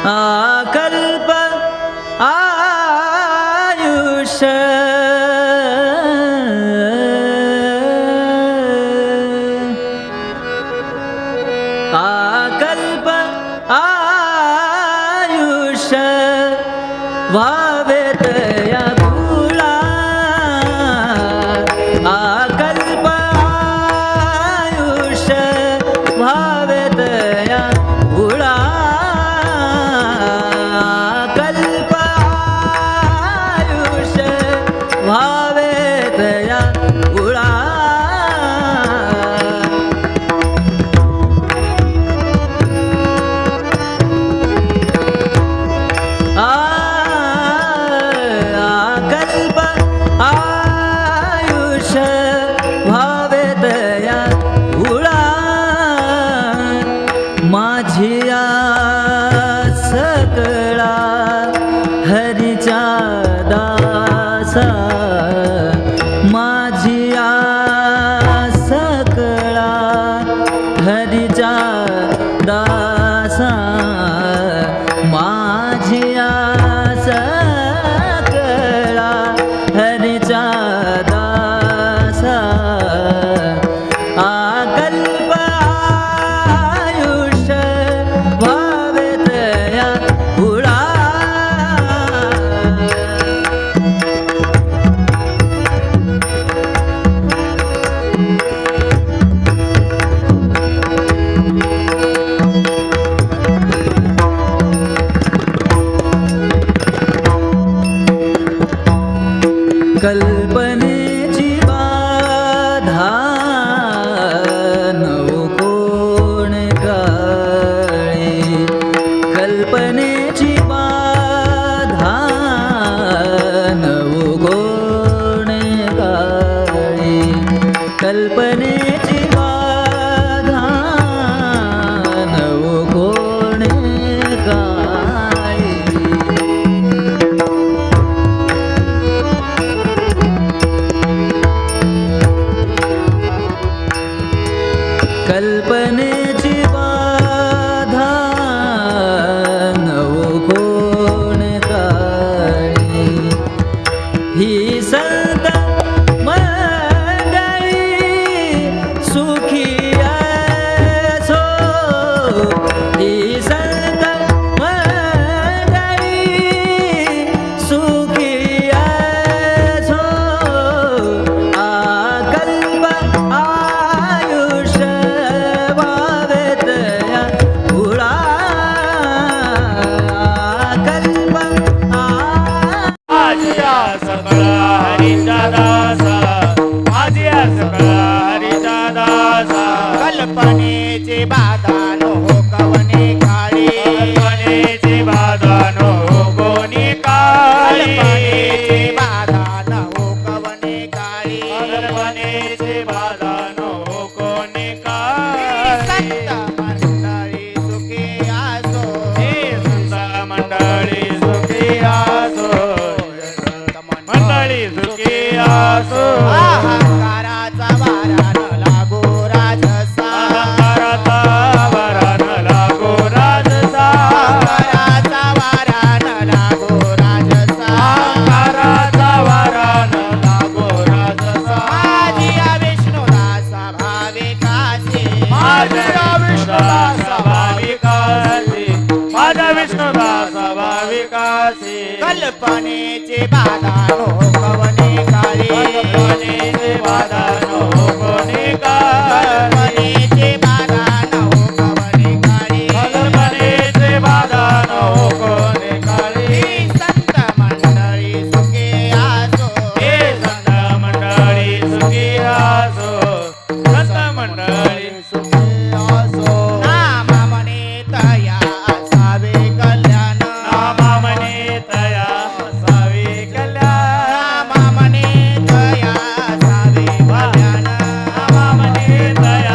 अकल्प आयुष्य अकल्प आयुष्य व्हावे तया गुळा अकल्प आयुष्य व्हावे तया गुळा अकल्प आयुष्य व्हावे तया गुळा अकल्प आयुष्य व्हावे तया गुळा माझी सकळा हरीच्या दासा माझी सकळा हरीच्या दासा माझी सकळा हरीच्या दासा अकल्प आयुष्य व्हावे तया गुळा कल्पनेची बाधा नवो कोण काळी कल्पनेची बाधा नवो कोण काळी कल्पनेची बाधा नवो कोण काळी कल्पनेची बाधा नवो कोण काळी ही संत मंडळी सुखी असो ही संत मंडळी सुखी असो अकल्प आयुष्य व्हावे तया गुळा अकल्प माझ्या सकळा हरीचा दासा माझ्या सकळा हरीचा दासा कल्पनेची बाधा नो कवने काळी कल्पनेची बाधा नो कोणी काळी कल्पनेची बाधा नो कवने काळी कल्पनेची बाधा नो कोणी काळी संत मंडळी सुखी असो हे संत मंडळी सुखी असो मंडळी सुखी असो अहंकाराचा वारा न लागो राजसा अहंकाराचा वारा न लागो राजसा अहंकाराचा वारा न लागो राजसा अहंकाराचा वारा न लागो राजसा माझी विष्णुदासा भाविकासी माझ्या विष्णुदासा भाविकासी माझ्या विष्णुदासा भाविकासी कल्पनेची बाधा नो कवने काळी कल्पनेची बाधा नो कोणी काळी कल्पनेची बाधा नो कवने काळी कल्पनेची बाधा नो कोणी काळी संत मंडळी सुखी असो हे संत मंडळी सुखी असो संत मंडळी सुखी असो नाम म्हणे तया असावे कल्याण नाम म्हणे तया असावे कल्याण नाम म्हणे तया असावे कल्याण नाम म्हणे तया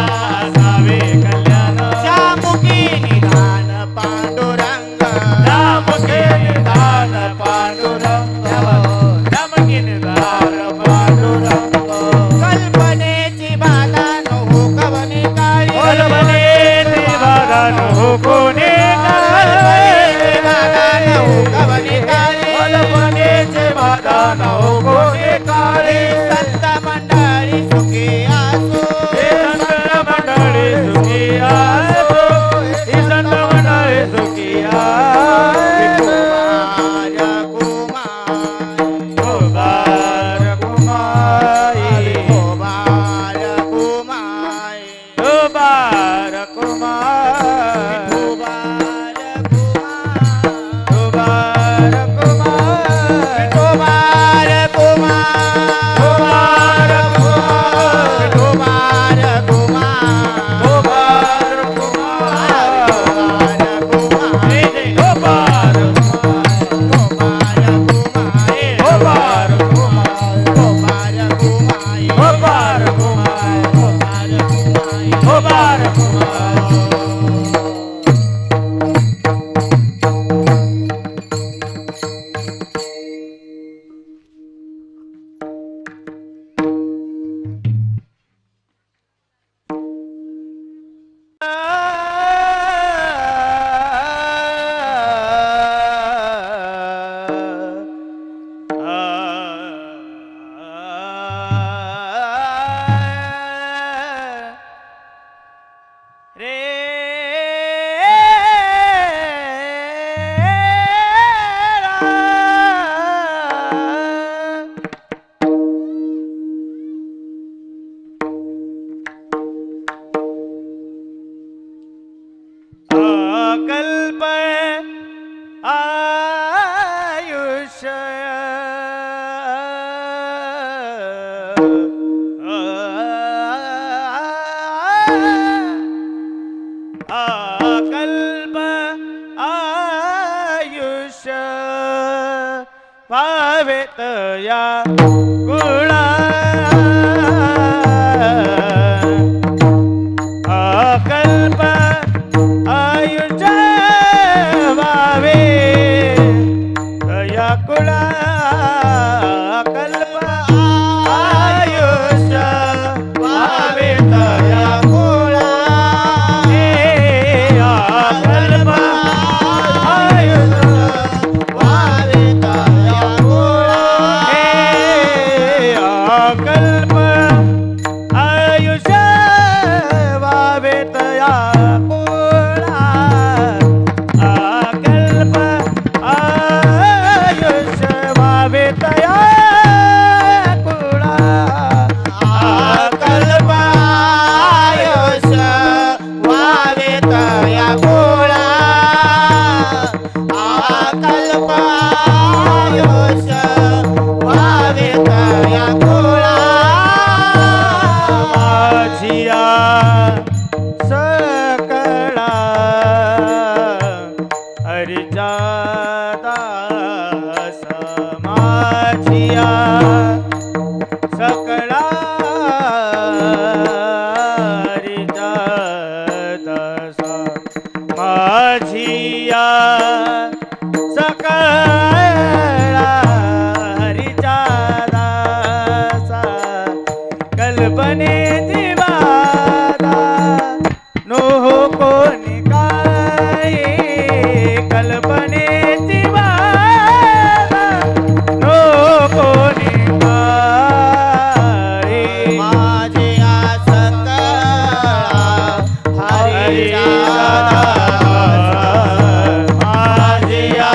पावेत या कुळा अकल्प आयुष्य वावे या कुळा अकल्प आयुष्य वावे या कुळा अकल्प आयुष्य वावे तया गोळा अकल्प आयुष्य वावेत या कुळा अकल्प आयुष्य वावेत या कुळा अकल्प आयुष्य वावे तया गोळा अकल्प आयुष्य वावे तया गोळा माझिया सकळा हरिचा दास माझिया सकळा हरिचा दास माझिया सकळा हरिचा दासा कल्पनेची बाधा नो कोणी काय कल्पनेची बाधा नो कोणी काय माझे सकळा हरिचा माझिया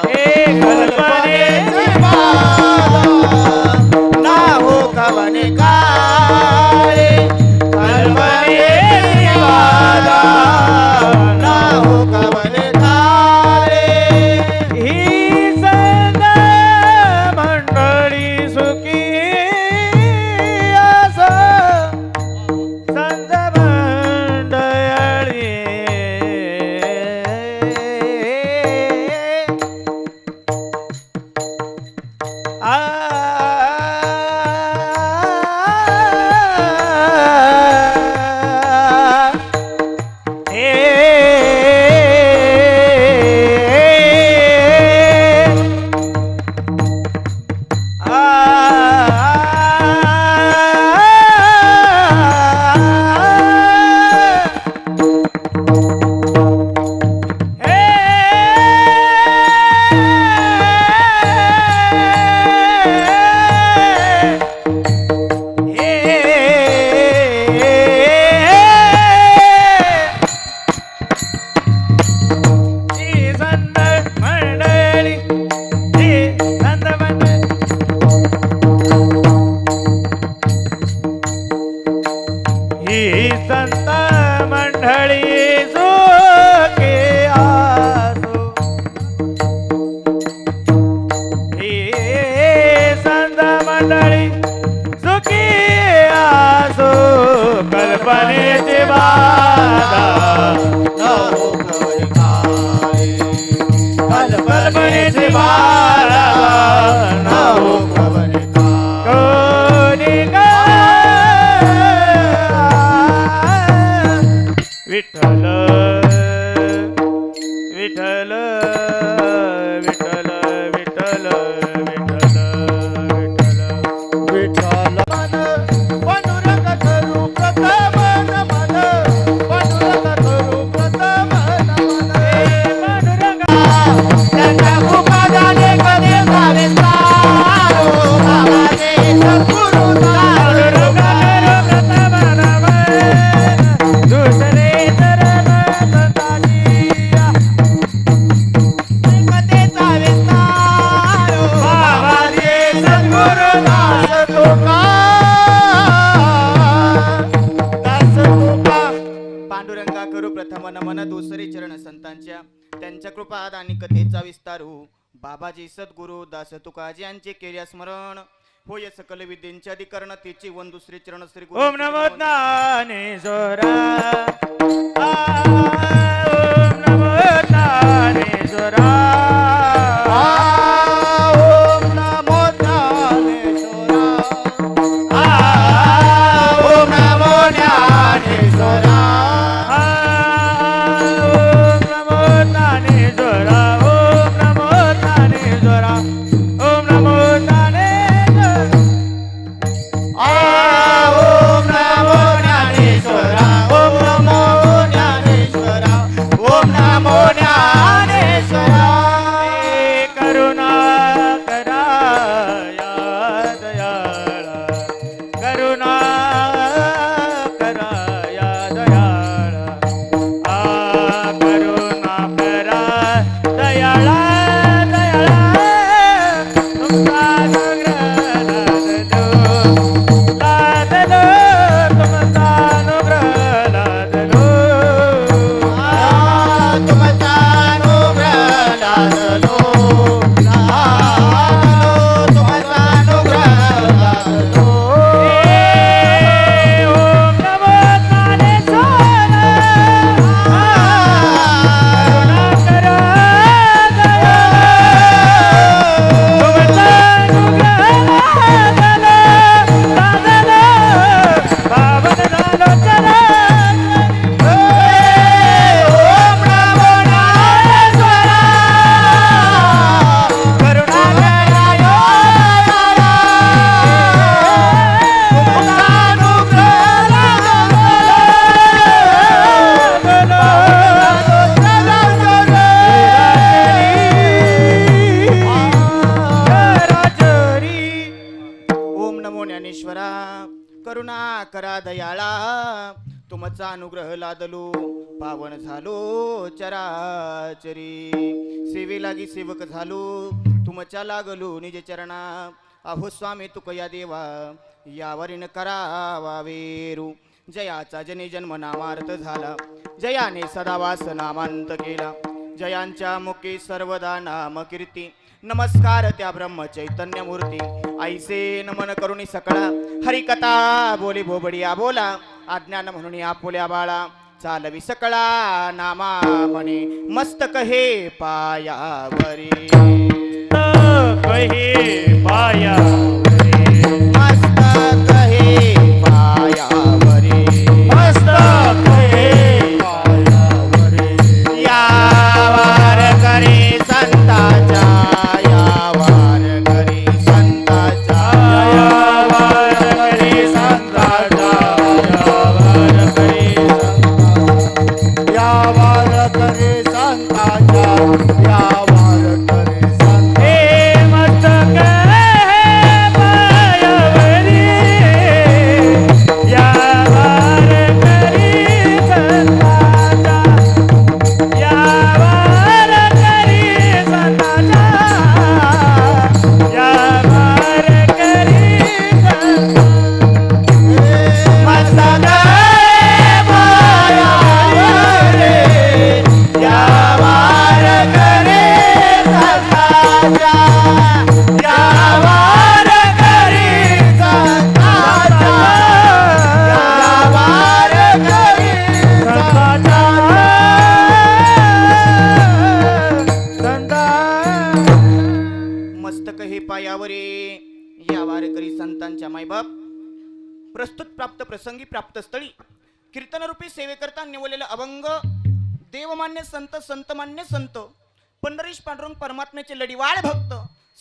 हे कल्पनेची कल्पनेची बाधा ही संत मंडळी सुखी असो संत मंडळी ही संत मंडळी सुखी असो ही संत मंडळी सुखी असो कल्पनेची बाधा कल्पनेची बाधा कोणी विठ्ठल विठ्ठल विठ्ठल विठ्ठल विठ्ठल विठ्ठल पांडुरंग करू प्रथम नमन पांडुरंग करू प्रथम नमन त्यांच्या कृपादाने कधी झाले सारो बाबाचे सद्गुरु पांडुरंग करू प्रथम नमन दुसरे चरण संताची कथेचा विस्तार बाबाचे सद्गुरु दास पांडुरंगा करू प्रथम नमन दुसरे चरण संतांच्या त्यांच्या कृपाद आणि कथेचा विस्तार हो बाबाजी सद्गुरु दास तुकाजी यांचे केल्या स्मरण होय सकल विद्येचे अधिकरण तेचे वन दुसरे चरण श्री गुरु ओम नमो ज्ञानेश्वरा करा दयाळा तुमचा अनुग्रह लादलो पावन झालो चराचरी सेवे लागी सेवक झालो तुमच्या लागलो निज चरणा अहो स्वामी तुकया देवा यावरीन करावा वेरू जयाचा जनी जन्म नामार्थ झाला जयाने सदावास नामांत केला जयांच्या मुखी सर्वदा नाम कीर्ती नमस्कार त्या ब्रह्म चैतन्य मूर्ती ऐसे नमन करुणी सकळा हरिकथा बोली भोबडिया बोला अज्ञान म्हणून आपुल्या बाळा चालवी सकळा नामा म्हणे मस्तक हे पायावरी कहे पाया मस्तक हे पायावरी मस्तक हे पायावरी यावार करी संताच्या यावार करी संताच्या यावार करी संताचा यावार करी यावार करे संताच्या यावार करे संत हे मस्तक हे पायावरी यावार करी संताचा यावार करी संताचा यावार करी मस्तक हे पायावरी यावार करी संताच्या यावार करी संताच्या यावार करी मस्तक हे पायावरी यावार करी संतांच्या मायबाप प्रस्तुत प्राप्त प्रसंगी प्राप्त स्थळी कीर्तनरूपी सेवेकरता निवडलेलं अभंग देवमान्य संत संतमान्य संत पंढरीश पांडुरंग परमात्म्याचे लढीवाळ भक्त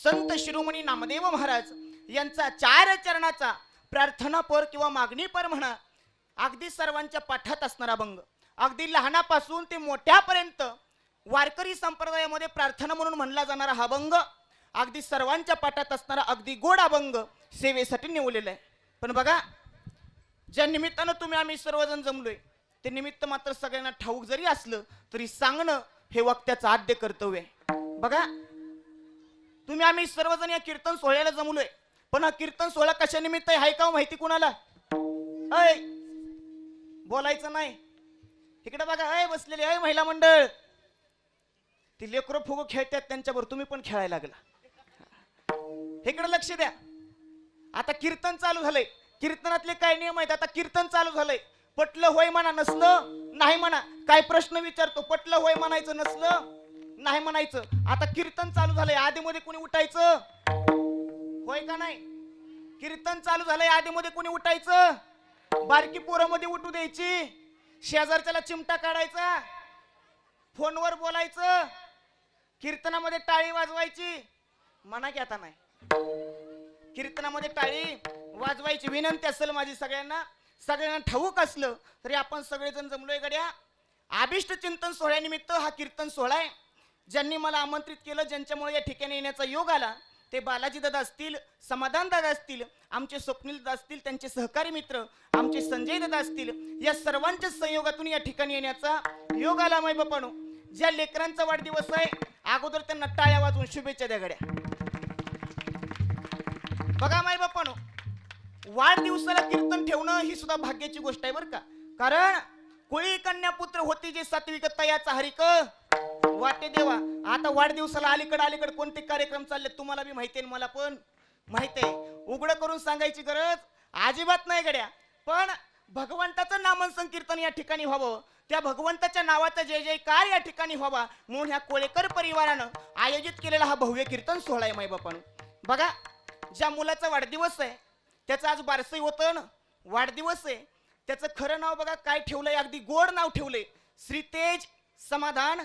संत शिरोमणी नामदेव महाराज यांचा 4 चरणाचा प्रार्थनापर किंवा मागणीपर म्हणा अगदी सर्वांच्या पाठात असणारा अभंग अगदी लहानापासून ते मोठ्यापर्यंत वारकरी संप्रदायामध्ये प्रार्थना म्हणून म्हणला जाणारा हा अभंग अगदी सर्वांच्या पाठात असणारा अगदी गोड अभंग सेवेसाठी निवडलेला आहे. पण बघा ज्या निमित्तानं तुम्ही आम्ही सर्वजण जमलोय ते निमित्त मात्र सगळ्यांना ठाऊक जरी असलं तरी सांगणं हे वक्त्याचं आद्य कर्तव्य आहे. बघा तुम्ही आम्ही सर्वजण या कीर्तन सोहळ्याला जमलोय पण हा कीर्तन सोहळा कशा निमित्त आहे का माहिती कुणाला? अय बोलायचं नाही इकडे बघा अय बसलेले अय महिला मंडळ ती लेकरं फुगो खेळतात त्यांच्यावर तुम्ही पण खेळायला लागला. इकडे लक्ष द्या. आता कीर्तन चालू झालंय कीर्तनातले काय नियम आहेत आता कीर्तन चालू झालंय पटलं होय म्हणा नसलं नाही म्हणा काय प्रश्न विचारतो पटलं होय म्हणायचं नसलं नाही म्हणायचं. आता कीर्तन चालू झालंय आधीमध्ये कोणी उठायचं होय का नाही? कीर्तन चालू झालंय आधीमध्ये कोणी उठायचं बारकी पोरामध्ये उठू द्यायची शेजारच्याला चिमटा काढायचा फोनवर बोलायचं कीर्तनामध्ये टाळी वाजवायची म्हणा की आता नाही कीर्तनामध्ये टाळी वाजवायची विनंती असेल माझी सगळ्यांना ठाऊक असलं तरी आपण सगळेजण जमलोय गड्या अभिष्ट चिंतन सोहळ्यानिमित्त हा कीर्तन सोहळा आहे. ज्यांनी मला आमंत्रित केलं ज्यांच्यामुळे या ठिकाणी येण्याचा योग आला ते बालाजी दादा असतील समाधान दादा असतील आमचे स्वप्नील दादा असतील त्यांचे सहकारी मित्र आमचे संजय दादा असतील या सर्वांच्या संयोगातून या ठिकाणी येण्याचा योग आला. माय बापानो ज्या लेकरांचा वाढदिवस आहे अगोदर त्यांना टाळ्या वाजवून शुभेच्छा द्या गड्या. बघा माय बापानो वाढदिवसाला कीर्तन ठेवणं ही सुद्धा भाग्याची गोष्ट आहे बरं का. कारण कोळी कन्या पुत्र होती जे सात्विक तयाचा हरिक वाटे देवा. आता वाढदिवसाला अलीकडे कोणते कार्यक्रम चालले तुम्हाला बी माहिती आहे मला पण माहिती आहे. उघड करून सांगायची गरज अजिबात नाही गड्या. पण भगवंताचं नामन संकीर्तन या ठिकाणी व्हावं त्या भगवंताच्या नावाचा जय जयकार या ठिकाणी व्हावा म्हणून ह्या कोळेकर परिवारानं आयोजित केलेला हा भव्य कीर्तन सोहळा आहे. मायबापानं बघा ज्या मुलाचा वाढदिवस आहे त्याचं आज बारसही होतं ना वाढदिवस आहे त्याचं खरं नाव बघा काय ठेवलंय अगदी गोड नाव ठेवलंय श्रीतेज समाधान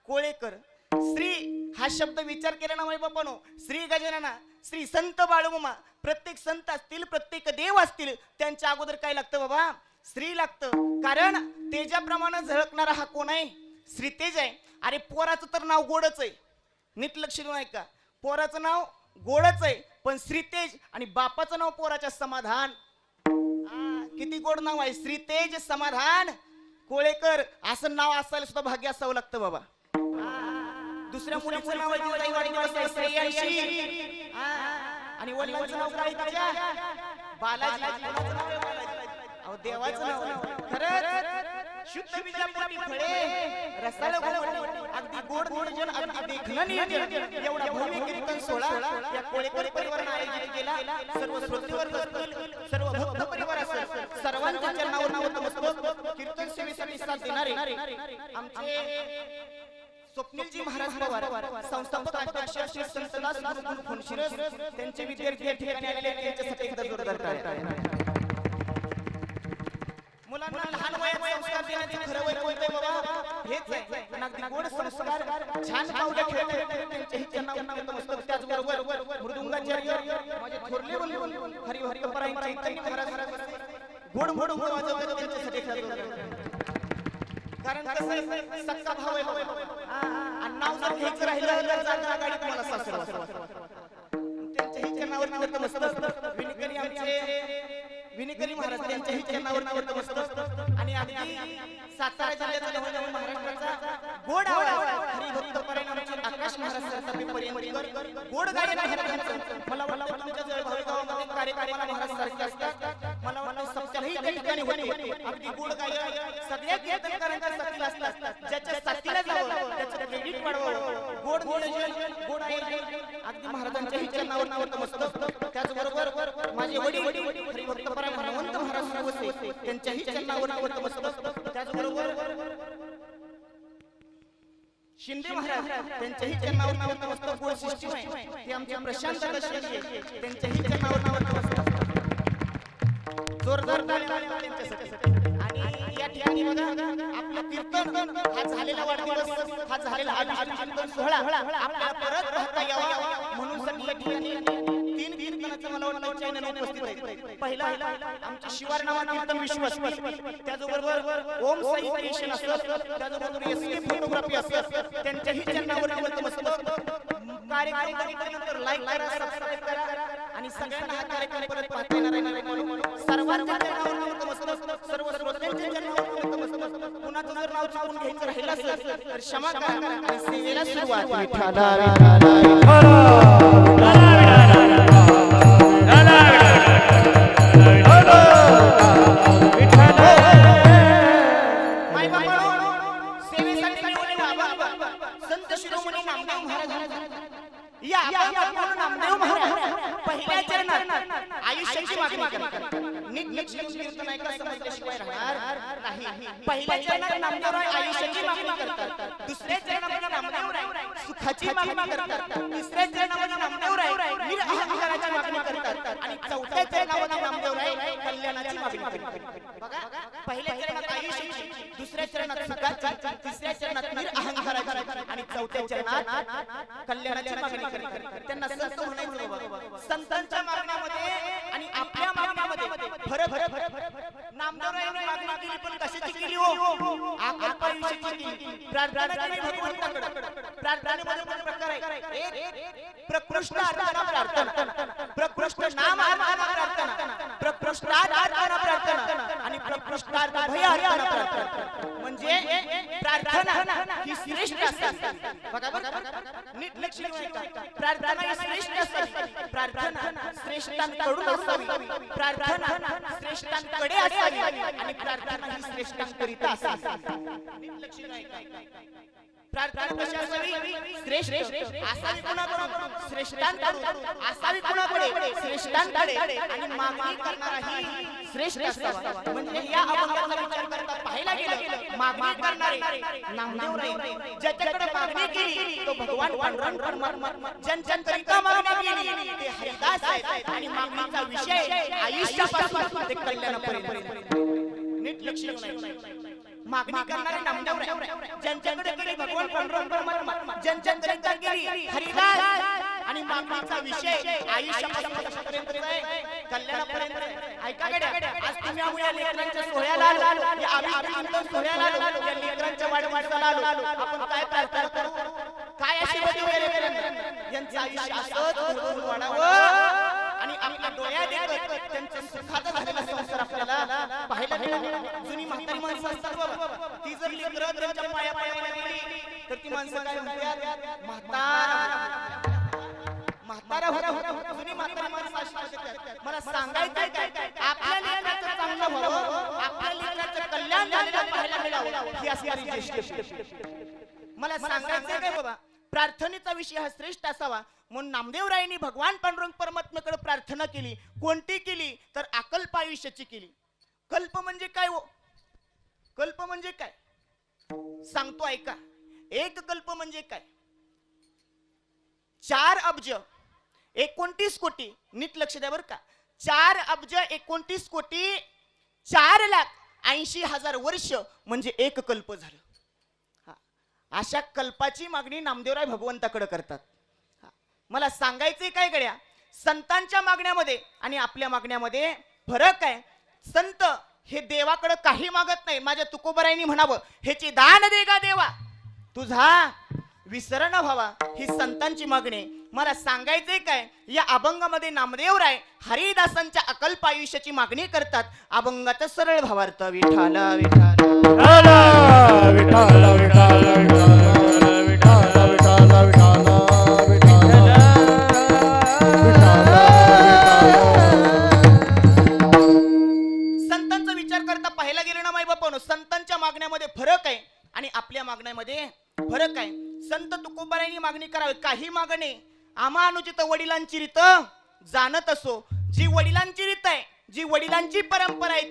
कोळेकर. श्री हा शब्द विचार केला ना माय बापानो श्री गजानना श्री संत बाळूमामा प्रत्येक संत असतील प्रत्येक देव असतील त्यांच्या अगोदर काय लागतं बाबा श्री लागतं. कारण तेजाप्रमाणे झळकणारा हा कोण आहे श्रीतेज आहे. अरे पोराचं तर नाव गोडच आहे नीट लक्ष देऊ का पोराचं नाव गोडच आहे पण श्रीतेज आणि बापाचं नाव पोराच्या समाधान किती गोड नाव आहे, श्रीतेज समाधान कोळेकर असं नाव असायला सुद्धा भाग्य असावं लागतं बाबा. दुसऱ्या मुलीचं नाव आहे तिला काही वाटलं श्रेयांशी. आणि वडिलांचं नाव काय तिच्या? बालाजी. कोणाचं नाव आहे बालाजी? अहो देवाचं नाव. खरंच शुद्ध बीजापोटी फळे रसाळ गोड, अगदी गोड नियोजन, अगदी देखणं नियोजन, एवढा भव्य कीर्तन सोहळा या कोळेकर परिवाराने आयोजित केला. सर्व श्रोतेवर्ग असतील, सर्व भक्त परिवार असेल, सर्वांच्या चरणावर नतमस्तक कीर्तन सेवेसाठी साथ देणारे आमचे स्वप्नीलजी महाराज पवार, संस्थापक अध्यक्ष श्री संतदास गुरुकुल फुलशिरस, त्यांचे विद्यार्थी या ठिकाणी आलेले आहेत. त्यांच्यासाठी एकदा जोरदार टाळ्या. मुलांना लहान वयात संस्कार देण्याचे खरं वय कोणते बाबा? हेच आहे. अगदी गोड संस्कार, छान पावले खेळले त्यांच्याही चरणावर नतमस्तक. त्याचबरोबर मृदुंगाचार्य माझे थोरले बंधू हरिहरी परायण चैतन्य महाराज गोड गोड गोड वाजवतात. त्यांच्यासाठी एकदा जोरदार. कारण कसं आहे, सक्का भाव आहे बाबा. आणि नाव जर घ्यायचं राहिलं तर जाता गाडी तुम्हाला सासर त्यांच्याही चरणावर नतमस्तक. विनिकरी आमचे विनिकरी महाराज, त्यांच्याही चरणावर नतमस्तक. आणि अगदी सातारा जिल्ह्याचा नवनवीन महाराष्ट्राचा गोड आवाज हरिभक्त परायण आमचे आकाश महाराज सरसापेपर्यंत गोड गायन आहे त्यांचं. मला वाटतं तुमच्या जळगाव गावामध्ये कार्यक्रमाला महाराज सारखे असतात. मला वाटतं सप्त्यालाही त्या ठिकाणी होते. अगदी गोड गायन सगळ्या कीर्तनकारांच्या साथीला असतात. ज्याच्या साथीला जावं त्याचं क्रेडिट वाढवावं. गोड नियोजन, गोड गायन, अगदी महाराजांच्याही चरणावर नतमस्तक. त्याचबरोबर माझे वडील हरिभक्त परायण हनुमंत महाराज सुरवसे, त्यांच्याही चरणावर नतमस्तक. त्याचबरोबर शिंदे महाराज, त्यांच्याही चरणावर नतमस्तक. गोड सिस्टीम आहे ते आमचे प्रशांत दशरथी, त्यांच्याही चरणावर नतमस्तक. जोरदार टाळ्या त्यांच्यासाठी. आणि या ठिकाणी बघा आपलं कीर्तन हा झालेला वाढदिवस, हा झालेला कीर्तन सोहळा आपल्याला परत पाहता यावा म्हणून या ठिकाणी 3 कीर्तनाचं मला वाटतं चॅनल उपस्थित आहे. पहिला आमचे शिवार नावा कीर्तन विश्वास, त्याचबरोबर ओम साई क्रिएशन असेल, त्याचबरोबर एसके फोटोग्राफी असेल, त्यांच्याही चरणावर नतमस्तक. कार्यक्रम बघितल्यानंतर लाईक करा, सबस्क्राइब करा आणि सगळ्यांना हा कार्यक्रम परत पाहता येणार आहे म्हणून सर्वांच्या चरणावर नतमस्तक. सर्व श्रोत्यांच्या चरणावर नतमस्तक. कुणाचं जर नाव चुकून घ्यायचं राहिलं असेल तर क्षमा करा आणि सेवेला सुरुवात. विठ्ठला माय बाबा सेवेसाठी मिळवले बाबा संत शिरोमणी नामदेव महाराज या नामदेव महाराज पहिल्या चरणात आयुष्याची मागणी करतात. नीट कीर्तन ऐका, समजल्याशिवाय राहणार नाही. पहिल्या चरणात नामदेवराय आयुष्याची मागणी करतात. दुसऱ्या चरणामध्ये नामदेवराय सुखाची मागणी करतात. तिसऱ्या चरणामध्ये नामदेवराय निरअहंकाराची मागणी करतात. आणि चौथ्या चरणामध्ये नामदेवराय कल्याणाची मागणी करतात. बघा, पहिल्या चरणात आयुष्याची, दुसऱ्या चरणात सुखाची, तिसऱ्या चरणात निरअहंकाराची आणि चौथ्या चरणात कल्याणाची मागणी करतात. त्यांना संत म्हणायचं बाबा. संतांच्या मागण्यामध्ये आणि आपल्या मागण्यामध्ये फरक. नामदेवरायांनी मागणी केली पण कशाची केली हो? आकल्पायुष्याची केली. प्रार्थना केली भगवंताकडे. प्रार्थनेमध्ये पण प्रकार आहे. एक प्रकृष्ट अर्पणा प्रार्थना, प्रकृष्ट नाम अर्पणा प्रार्थना, प्रकृष्टार्पणा प्रार्थना आणि प्रकृष्टार्थ भय अर्पणा प्रार्थना. म्हणजे प्रार्थना ही श्रेष्ठ असते. बघा नीट लक्ष द्या. प्रार्थना ही श्रेष्ठ असते. प्रार्थना श्रेष्ठांकडून असावी, प्रार्थना श्रेष्ठांकडे असावी आणि प्रार्थना ही श्रेष्ठांकरिता असावी. नीट लक्ष द्या. प्रार्थना कशी असावी? श्रेष्ठ असावी कुणाकडून? श्रेष्ठांकडून. असावी कुणाकडे? श्रेष्ठांकडे. आणि मागणी करणाराही श्रेष्ठ असावा. म्हणजे या अभंगाचा विचार करता पाहायला गेलं मागणी करणारे नामदेवराय, ज्याच्याकडे मागणी केली तो भगवान पांडुरंग परमात्मा, ज्यांच्याकरिता मागणी केली ते हरिदास आहेत. आणि मागणीचा विषय आयुष्यापासून ते कल्याणापर्यंत. नीट लक्ष द्या. मागणी करणारे नामदेवराय, ज्यांच्याकडे केली भगवान पांडुरंग परमात्मा, ज्यांच्याकरिता केली हरिदास आणि मागणीचा विषय आयुष्यापर्यंत कल्याणापर्यंत. ऐका गड्या, आज तुम्ही आम्ही लेकरांच्या सोहळ्याला आलो, या आम्ही सोहळ्याला आलो, या लेकरांच्या वाढवाढीला आलो. आपण काय प्रार्थना करू? काय आशीर्वाद देऊ या लेकरांना? यांचं आयुष्य असंच वाढावं आणि आपल्या डोळ्यात देखत त्यांचा सुखाचा झालेला संसार आपल्याला पाहायला मिळाला. जुनी म्हातारी माणसं असतात बाबा, ती जर लेकरं त्यांच्या पाया पायाला गेली तर ती माणसं काय म्हणतात, म्हातारा म्हातारा होता. जुनी म्हातारी माणसं अशी म्हणतात. मला सांगायचंय काय, आपल्या लेकराचं चांगलं व्हावं, आपल्या लेकराचं कल्याण झालेलं पाहायला मिळावं, ही असणारी ज्येष्ठ. मला सांगायचंय काय बाबा, प्रार्थनेचा विषय हा श्रेष्ठ असावा म्हणून नामदेवरायांनी भगवान पांडुरंग परमात्म्याकडे प्रार्थना केली. कोणती केली तर अकल्प आयुष्याची केली. कल्प म्हणजे काय हो, कल्प म्हणजे काय सांगतो ऐका. एक कल्प म्हणजे काय, 4 अब्ज 29 कोटी, नीट लक्ष द्या बरं का. 4 अब्ज 29 कोटी 4,80,000 वर्ष म्हणजे एक कल्प झालं. अशा कल्पाची मागणी नामदेवराय भगवंताकडे करतात. मला सांगायचंय काय गड्या, संतांच्या मागण्यामध्ये आणि आपल्या मागण्यामध्ये फरक आहे. संत हे देवाकडे काही मागत नाही. माझ्या तुकोबरायांनी म्हणावं, ह्याची दान दे गा देवा, तुझा विसरण व्हावा, ही संतांची मागणी. मला सांगायचंय काय, या अभंगामध्ये नामदेवराय हरिदासांच्या अकल्प आयुष्याची मागणी करतात. अभंगाचा सरळ भावार्थ, विठाला विठाला विठाला विठाला विठाला विठाला विठाला विठाला संतांचा विचार करता पाहायला गेलं ना माई बापानो, संतांच्या मागण्यामध्ये फरक आहे आणि आपल्या मागण्यामध्ये फरक आहे. संत तुकोबारायांनी मागणी करावी, काही मागणे आम्हा अनुचित वडिलांची रीत जाणत असो. जी वडिलांची रीत आहे, जी वडिलांची परंपरा आहे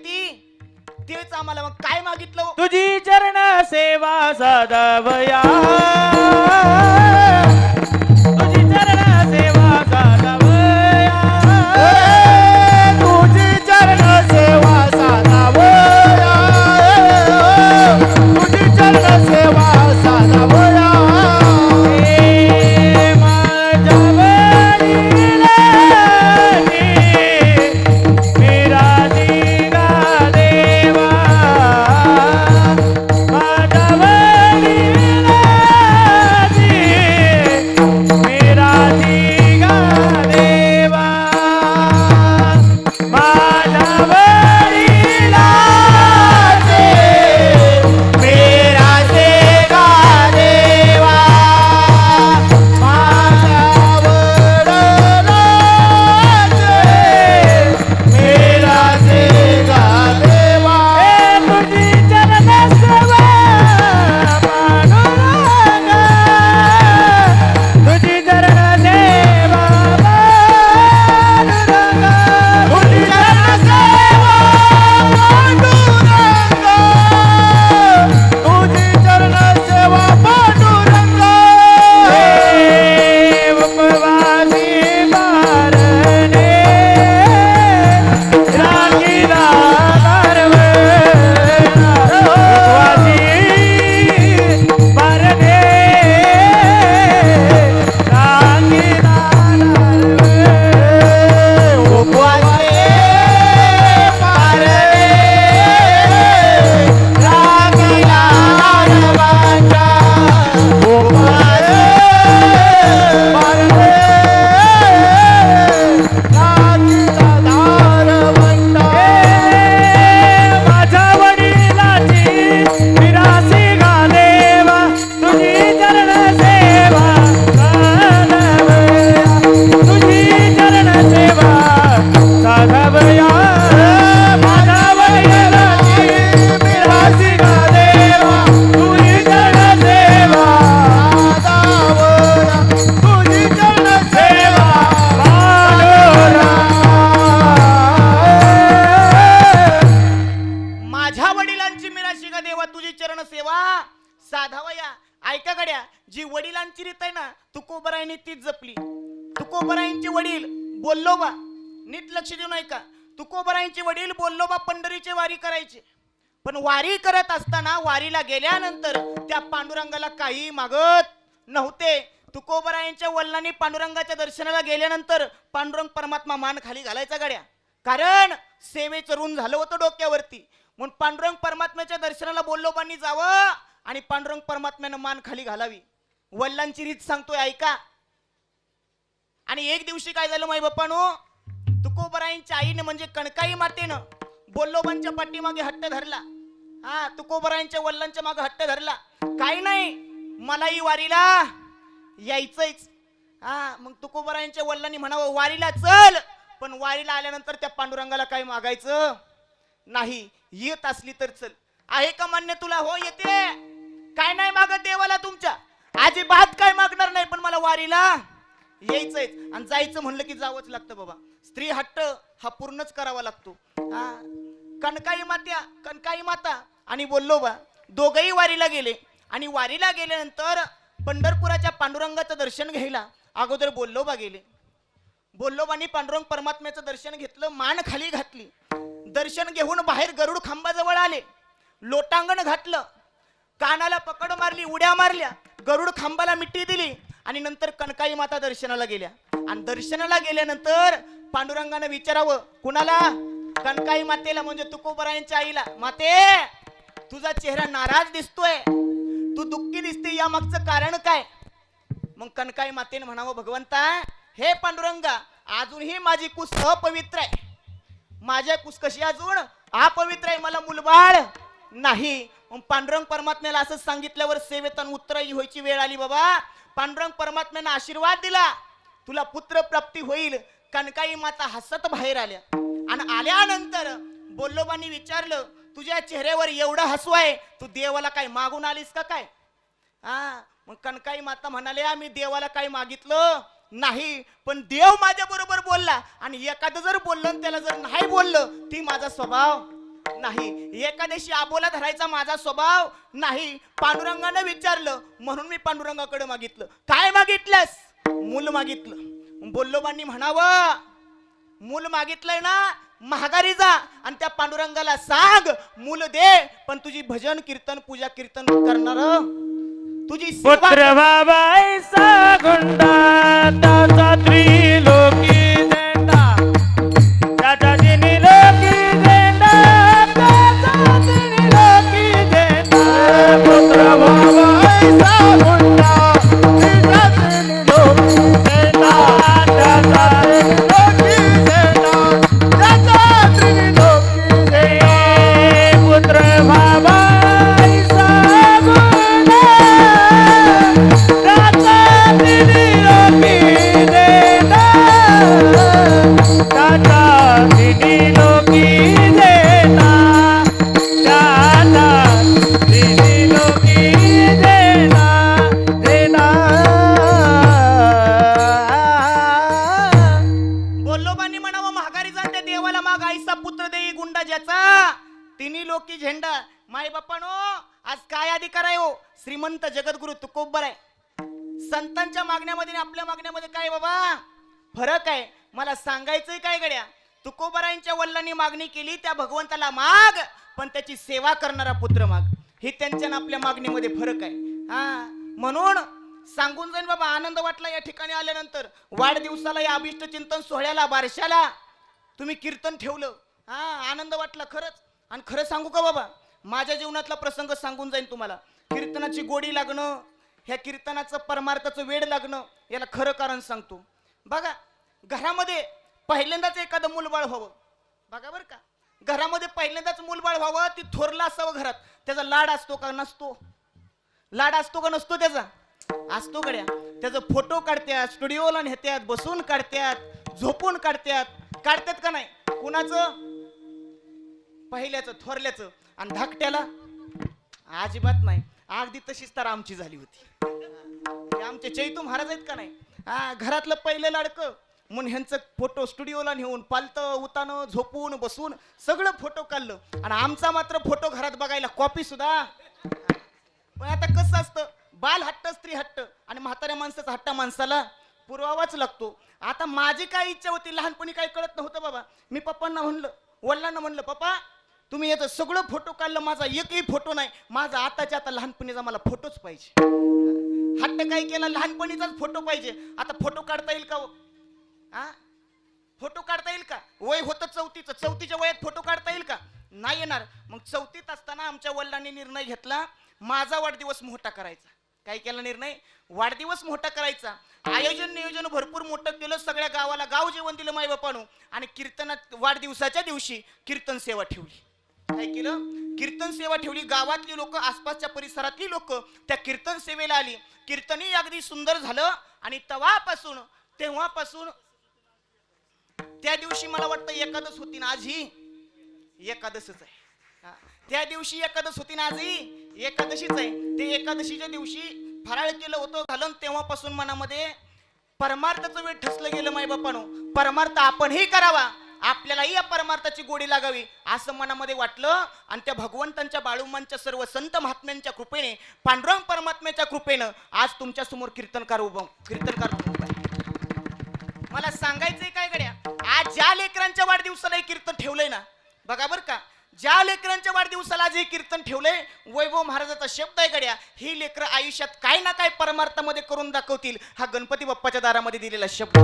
तेच आम्हाला. मग काय मागितलं, तुझी चरण सेवा साधावया, तुझी चरण सेवा साधावया, तुझी चरण सेवा साधावया, तुझी चरण सेवा साधावया. साधावया. ऐका गड्या, जी वडिलांची रीत आहे ना तुकोबरायांनी तीच जपली. तुकोबरायांचे वडील बोल्लोबा, नीट लक्ष देऊन ऐका, तुकोबरायांचे वडील बोल्लोबा पंढरीचे वारी करायचे. पण वारी करत असताना वारीला गेल्यानंतर त्या पांडुरंगाला काही मागत नव्हते. तुकोबरायांच्या वडिलांनी पांडुरंगाच्या दर्शनाला गेल्यानंतर पांडुरंग परमात्मा मान खाली घालायचा गड्या, कारण सेवेचं ऋण झालं होतं डोक्यावरती. म्हणून पांडुरंग परमात्म्याच्या दर्शनाला बोल्लोबांनी जावं आणि पांडुरंग परमात्म्यानं मान खाली घालावी. वडिलांची रीत सांगतोय ऐका. आणि एक दिवशी काय झालं माई बाप्पानो, तुकोबरायांच्या आईने म्हणजे कणकाई मातेनं बोल्लोबांच्या पाठीमागे हट्ट धरला. हा, तुकोबरायांच्या वडिलांच्या मागे हट्ट धरला. काही नाही, मलाही वारीला यायचंच. हा, मग तुकोबरायांच्या वडिलांनी म्हणावं वारीला चल, पण वारीला आल्यानंतर त्या पांडुरंगाला काही मागायचं नाही. येत असली तर चल. आहे का मान्य तुला? हो येते. काय नाही मागत देवाला तुमच्या, अजिबात काय मागणार नाही, पण मला वारीला यायचंय. आणि जायचं म्हणलं की जावंच लागतं बाबा. स्त्री हट्ट हा पूर्णच करावा लागतो. हा, कणकाई माता आणि बोल्लोबा दोघही वारीला गेले. आणि वारीला गेल्यानंतर पंढरपुराच्या पांडुरंगाचं दर्शन घ्यायला अगोदर बोल्लोबा गेले. बोल्लोबांनी पांडुरंग परमात्म्याचं दर्शन घेतलं, मान खाली घातली. दर्शन घेऊन बाहेर गरुड खांबाजवळ आले, लोटांगण घातलं, कानाला पकड मारली, उड्या मारल्या, गरुड खांबाला मिठी दिली आणि नंतर कणकाई माता दर्शनाला गेल्या. आणि दर्शनाला गेल्यानंतर पांडुरंगाने विचारावं कुणाला? कणकाई मातेला म्हणजे तुकोबरायांच्या आईला. माते, तुझा चेहरा नाराज दिसतोय, तू दुःखी दिसते, या मागचं कारण काय? मग कणकाई मातेने म्हणावं भगवंता, हे पांडुरंगा, अजूनही माझी कुस अपवित्र आहे. माझ्या कुस कशी अजून अपवित्र आहे, मला मुलबाळ नाही. मग पांडुरंग परमात्म्याला असं सांगितल्यावर सेवेतन उत्तरही व्हायची वेळ आली बाबा. पांडुरंग परमात्म्याने आशीर्वाद दिला, तुला पुत्र प्राप्ती होईल. कणकाई माता हसत बाहेर आल्या. आणि आल्यानंतर बोल्लोबांनी विचारलं, तुझ्या चेहऱ्यावर एवढं हसू आहे, तू देवाला काय मागून आलीस का काय? हा, मग कणकाई माता म्हणाले, मी देवाला काही मागितलं नाही, पण देव माझ्या बरोबर बोलला. आणि एखादं जर बोललं त्याला जर नाही बोललं, ती माझा स्वभाव नाही. एकादेशी आबोला धरायचा माझा स्वभाव नाही. पांडुरंगाने विचारलं म्हणून मी पांडुरंगाकडे मागितलं. काय मागितलंस? मूल मागितलं. बोल्लोबांनी म्हणावं, मूल मागितलंय ना, महागारी जा आणि त्या पांडुरंगाला सांग मूल दे, पण तुझी भजन कीर्तन पूजा कीर्तन करणार, तुझी पुत्र बाबाईचा गुंडा, त्याचा त्रिलोकी झेंडा, त्याचा त्रिलोकी झेंडा, त्याचा त्रिलोकी झेंडा. पुत्र बाबाईचा गुंडा, तिचा त्रिलोकी झेंडा, त्याचा त्रिलोकी झेंडा, त्याचा त्रिलोकी झेंडा. पुत्र बाबाईचा गुंडा, त्याचा त्रिलोकी झेंडा, त्याचा त्रिलोकी झेंडा, त्याचा त्रिलोकी झेंडा, झेंडा. बोल्लोबांनी म्हणावं महागारी जा, त्या देवाला माग, आईचा पुत्र देई गुंडा ज्याचा, तिन्ही लोकी झेंडा. माय बाप्पानो, आज काय अधिकार आहे हो? श्रीमंत जगद्गुरु तुकोबर आहे. संतांच्या मागण्यामध्ये आणि आपल्या मागण्यामध्ये काय बाबा फरक आहे? मला सांगायचंय काय गड्या? तुकोबरायांच्या वडिलांनी मागणी केली, त्या भगवंताला माग, पण त्याची सेवा करणारा पुत्र माग. ही त्यांच्या आणि आपल्या मागणीमध्ये फरक आहे. हा, म्हणून सांगून जाईन बाबा, आनंद वाटला या ठिकाणी आल्यानंतर. वाढदिवसाला, या अभिष्ट चिंतन सोहळ्याला, बारशाला तुम्ही कीर्तन ठेवलं. हा, आनंद वाटला खरंच. आणि खरं सांगू का बाबा, माझ्या जीवनातला प्रसंग सांगून जाईन तुम्हाला. कीर्तनाची गोडी लागणं, ह्या कीर्तनाचं परमार्थाचं वेड लागणं, याला खरं कारण सांगतो. बघा, घरामध्ये पहिल्यांदाच एखादं मूलबाळ व्हावं. बघा बरं का, घरामध्ये पहिल्यांदाच मूलबाळ व्हावं, ती थोरला असावं घरात. त्याचा लाड असतो का नसतो? लाड असतो का नसतो? त्याचा असतो गड्या. त्याचा फोटो काढतात, स्टुडिओला नेत्यात, बसून काढतात, झोपून काढतात का नाही? कुणाचं? पहिल्याचं, थोरल्याचं. आणि धाकट्याला अजिबात नाही. अगदी तशीच तर आमची झाली होती. हे आमचे चैतू महाराज आहेत का नाही? हा, घरातलं पहिलं लाडकं म्हणून ह्यांचं फोटो स्टुडिओला नेऊन पालतं उतानं झोपून बसून सगळं फोटो काढलं. आणि आमचा मात्र फोटो घरात बघायला कॉपी सुद्धा. पण आता कसं असतं, बाल हट्ट स्त्री हट्ट आणि म्हाताऱ्या माणसाचा हट्टा माणसाला पुरवावाच लागतो. आता माझी काय इच्छा होती, लहानपणी काही कळत नव्हतं बाबा. मी पप्पांना म्हणलं, वडिलांना म्हणलं, पप्पा तुम्ही याचं सगळं फोटो काढलं, माझा एकही फोटो नाही. माझा आताच्या आता लहानपणीचा मला फोटोच पाहिजे. हट्ट काय केला, लहानपणीचाच फोटो पाहिजे. आता फोटो काढता येईल का? हा, फोटो काढता येईल का? वय होतं चौथीचं, चौथीच्या वयात फोटो काढता येईल का? नाही येणार. मग चौथीत असताना आमच्या वडिलांनी निर्णय घेतला, माझा वाढदिवस मोठा करायचा. काय केला निर्णय? वाढदिवस मोठा करायचा. आयोजन नियोजन भरपूर मोठं केलं. सगळ्या गावाला गाव जेवण दिलं माई बापानं. आणि कीर्तनात वाढदिवसाच्या दिवशी कीर्तन सेवा ठेवली. काय केलं? कीर्तन सेवा ठेवली. गावातली लोक, आसपासच्या परिसरातली लोक त्या कीर्तन सेवेला आली. कीर्तनही अगदी सुंदर झालं. आणि तेव्हापासून त्या दिवशी मला वाटतं एकादश होती ना, आज ही एकादशच आहे. त्या दिवशी एकादश होती ना, आजही एकादशीच आहे. ते एकादशीच्या दिवशी फराळ केलं होतं घालून. तेव्हापासून मनामध्ये परमार्थाचं वेळ ठसलं गेलं माई बापानं. परमार्थ आपणही करावा, आपल्यालाही या परमार्थाची गोडी लागावी असं मनामध्ये वाटलं. आणि त्या भगवंतांच्या बाळूमांच्या सर्व संत महात्म्यांच्या कृपेने, पांडुरंग परमात्म्याच्या कृपेनं आज तुमच्या समोर कीर्तनकार उभा आहे. मला सांगायचंय काय गड्या, आज ज्या लेकरांच्या वाढदिवसाला हे कीर्तन ठेवलंय ना, बघा बर का, ज्या लेकरांच्या वाढदिवसाला आज हे कीर्तन ठेवलंय, वैभव महाराजाचा शब्द आहे गड्या, ही लेकर आयुष्यात काय ना काय परमार्थामध्ये करून दाखवतील. हा गणपती बाप्पाच्या दारामध्ये दिलेला शब्द.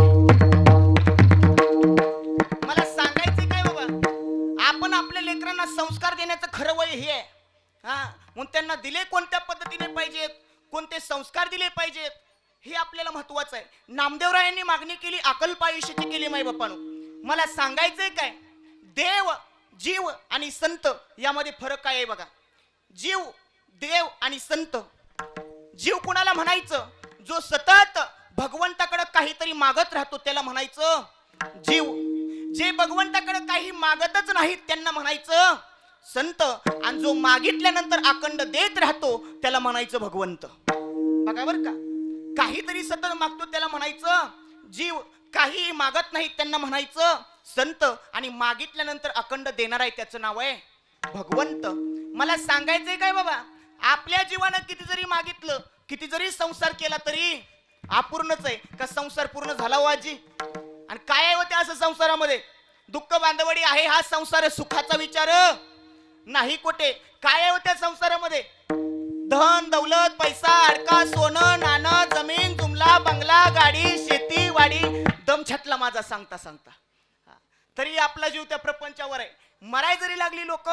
मला सांगायचंय काय बाबा, आपण आपल्या लेकरांना संस्कार देण्याचं खरं वय हे आहे. म्हणून त्यांना दिले कोणत्या पद्धतीने पाहिजेत, कोणते संस्कार दिले पाहिजेत, हे आपल्याला महत्वाचं आहे. नामदेवरायांनी मागणी केली, अकल्प आयुष्याची केली माई बापानो. मला सांगायचंय काय, देव, जीव आणि संत यामध्ये फरक काय आहे बघा. जीव, देव आणि संत. जीव कुणाला म्हणायचं? जो सतत भगवंताकडे काहीतरी मागत राहतो त्याला म्हणायचं जीव. जे भगवंताकडे काही मागतच नाहीत त्यांना म्हणायचं संत. आणि जो मागितल्यानंतर अखंड देत राहतो त्याला म्हणायचं भगवंत. बघा बर का, काहीतरी सतत मागतो त्याला म्हणायचं जीव, काही मागत नाही त्यांना म्हणायचं संत. आणि मागितल्यानंतर अखंड देणार आहे त्याचं नाव आहे भगवंत. मला सांगायचंय काय बाबा, आपल्या जीवानं किती जरी मागितलं, किती जरी संसार केला तरी अपूर्णच आहे. का संसार पूर्ण झाला हो आजी? आणि काय होते असं संसारामध्ये? दुःख बांधवडी आहे हा संसार, सुखाचा विचार नाही कुठे. काय होत्या संसारामध्ये? धन दौलत, पैसा, अडका, सोनं नाणं, जमीन जुमला, बंगला, गाडी, शेती, वाडी, दम छटला माझा सांगता सांगता. तरी आपला जीव त्या प्रपंचावर आहे. मराय जरी लागली लोक,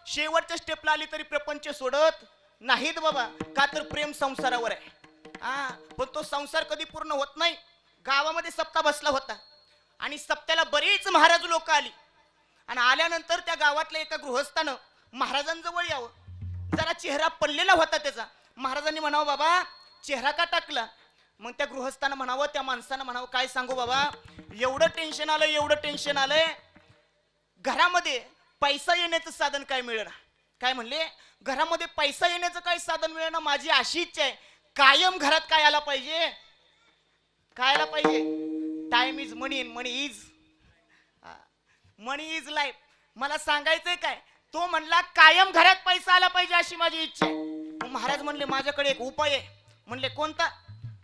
शेवटच्या स्टेपला आली तरी प्रपंच सोडत नाहीत बाबा. का तर प्रेम संसारावर आहे. पण तो संसार कधी पूर्ण होत नाही. गावामध्ये सप्ताह बसला होता आणि सप्त्याला बरीच महाराज लोक आली. आणि आल्यानंतर त्या गावातल्या एका गृहस्थानं महाराजांजवळ यावं. जरा चेहरा पडलेला होता त्याचा. महाराजांनी म्हणावं, बाबा चेहरा का टाकला? मग त्या गृहस्थानं म्हणावं, त्या माणसानं म्हणावं, काय सांगू बाबा, एवढं टेन्शन आलंय, एवढं टेन्शन आलंय, घरामध्ये पैसा येण्याचं साधन काय मिळेना. काय म्हणले? घरामध्ये पैसा येण्याचं काय साधन मिळेना. माझी अशी इच्छा आहे, कायम घरात काय आला पाहिजे? काय आला पाहिजे? Time is money, money is life. मला सांगायचंय काय, तो म्हणला कायम घरात पैसा आला पाहिजे अशी माझी इच्छा आहे. महाराज म्हणले, माझ्याकडे एक उपाय आहे. म्हणले, कोणता?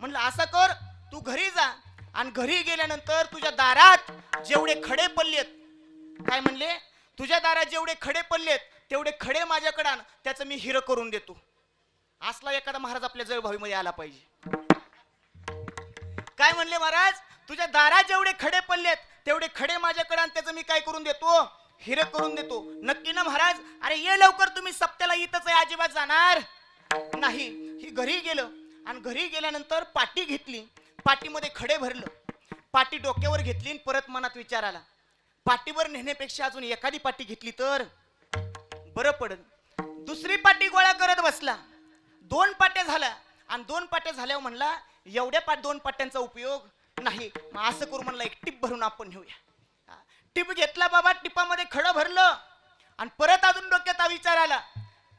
म्हणलं, असं कर, तू घरी जा आणि घरी गेल्यानंतर तुझ्या दारात जेवढे खडे पडलेत, काय म्हणले, तुझ्या दारात जेवढे खडे पडलेत तेवढे खडे माझ्याकडे आण, त्याचं मी हिरं करून देतो. असला एखादा महाराज आपल्या जळभावीमध्ये आला पाहिजे. काय म्हणले महाराज, तुझ्या दारात जेवढे खडे पडलेत तेवढे खडे माझ्याकडे आण, त्याचं मी काय करून देतो? हिरं करून देतो. नक्की ना महाराज? अरे ये लवकर, तुम्ही सप्त्याला इथंच आहे, अजिबात जाणार नाही. ही घरी गेलं आणि घरी गेल्यानंतर पाटी घेतली, पाटीमध्ये खडे भरलं, पाटी डोक्यावर घेतली आणि परत मनात विचार आला, पाटीवर नेण्यापेक्षा अजून एखादी पाटी घेतली तर बरं पडल. दुसरी पाटी गोळा करत बसला. 2 पाट्या झाल्या आणि 2 पाट्या झाल्यावर म्हणला, एवढ्या 2 पाट्यांचा उपयोग नाही, मग असं करू म्हणला, एक टिप भरून आपण नेऊया. टिप घेतला बाबा, टिपामध्ये खडं भरलं आणि परत अजून डोक्यात विचार आला,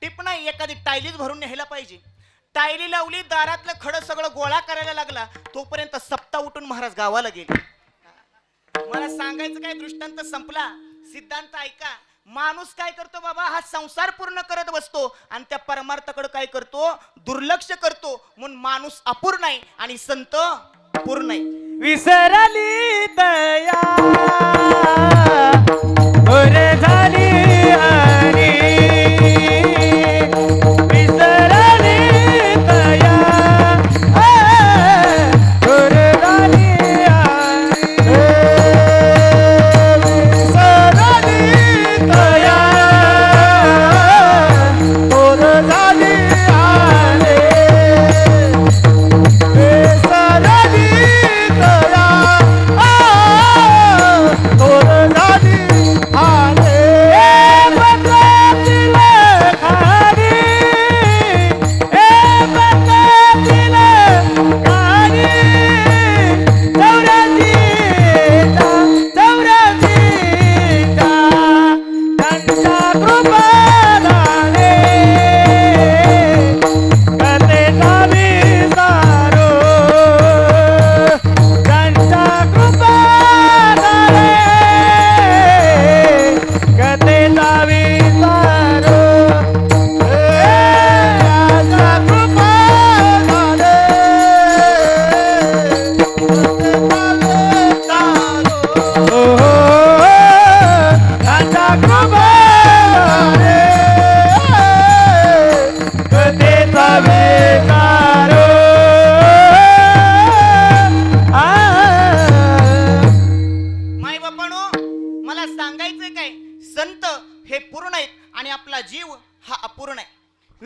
टिप नाही, एखादी टायलीच भरून न्यायला पाहिजे. टायली लावली, दारातलं खडं सगळं गोळा करायला लागला. तोपर्यंत सप्ताह उठून महाराज गावाला गेले. मला सांगायचं काय, दृष्टांत संपला. सिद्धांत ऐका. माणूस काय करतो बाबा, हा संसार पूर्ण करत बसतो आणि त्या परमार्थाकडे काय करतो? दुर्लक्ष करतो. म्हणून माणूस अपूर्ण आहे आणि संत पूर्ण आहे. विसरली दया ओरे झाली हरी, विसरली दया ओरे झाली हरी, विसरली दया ओरे झाली हरी,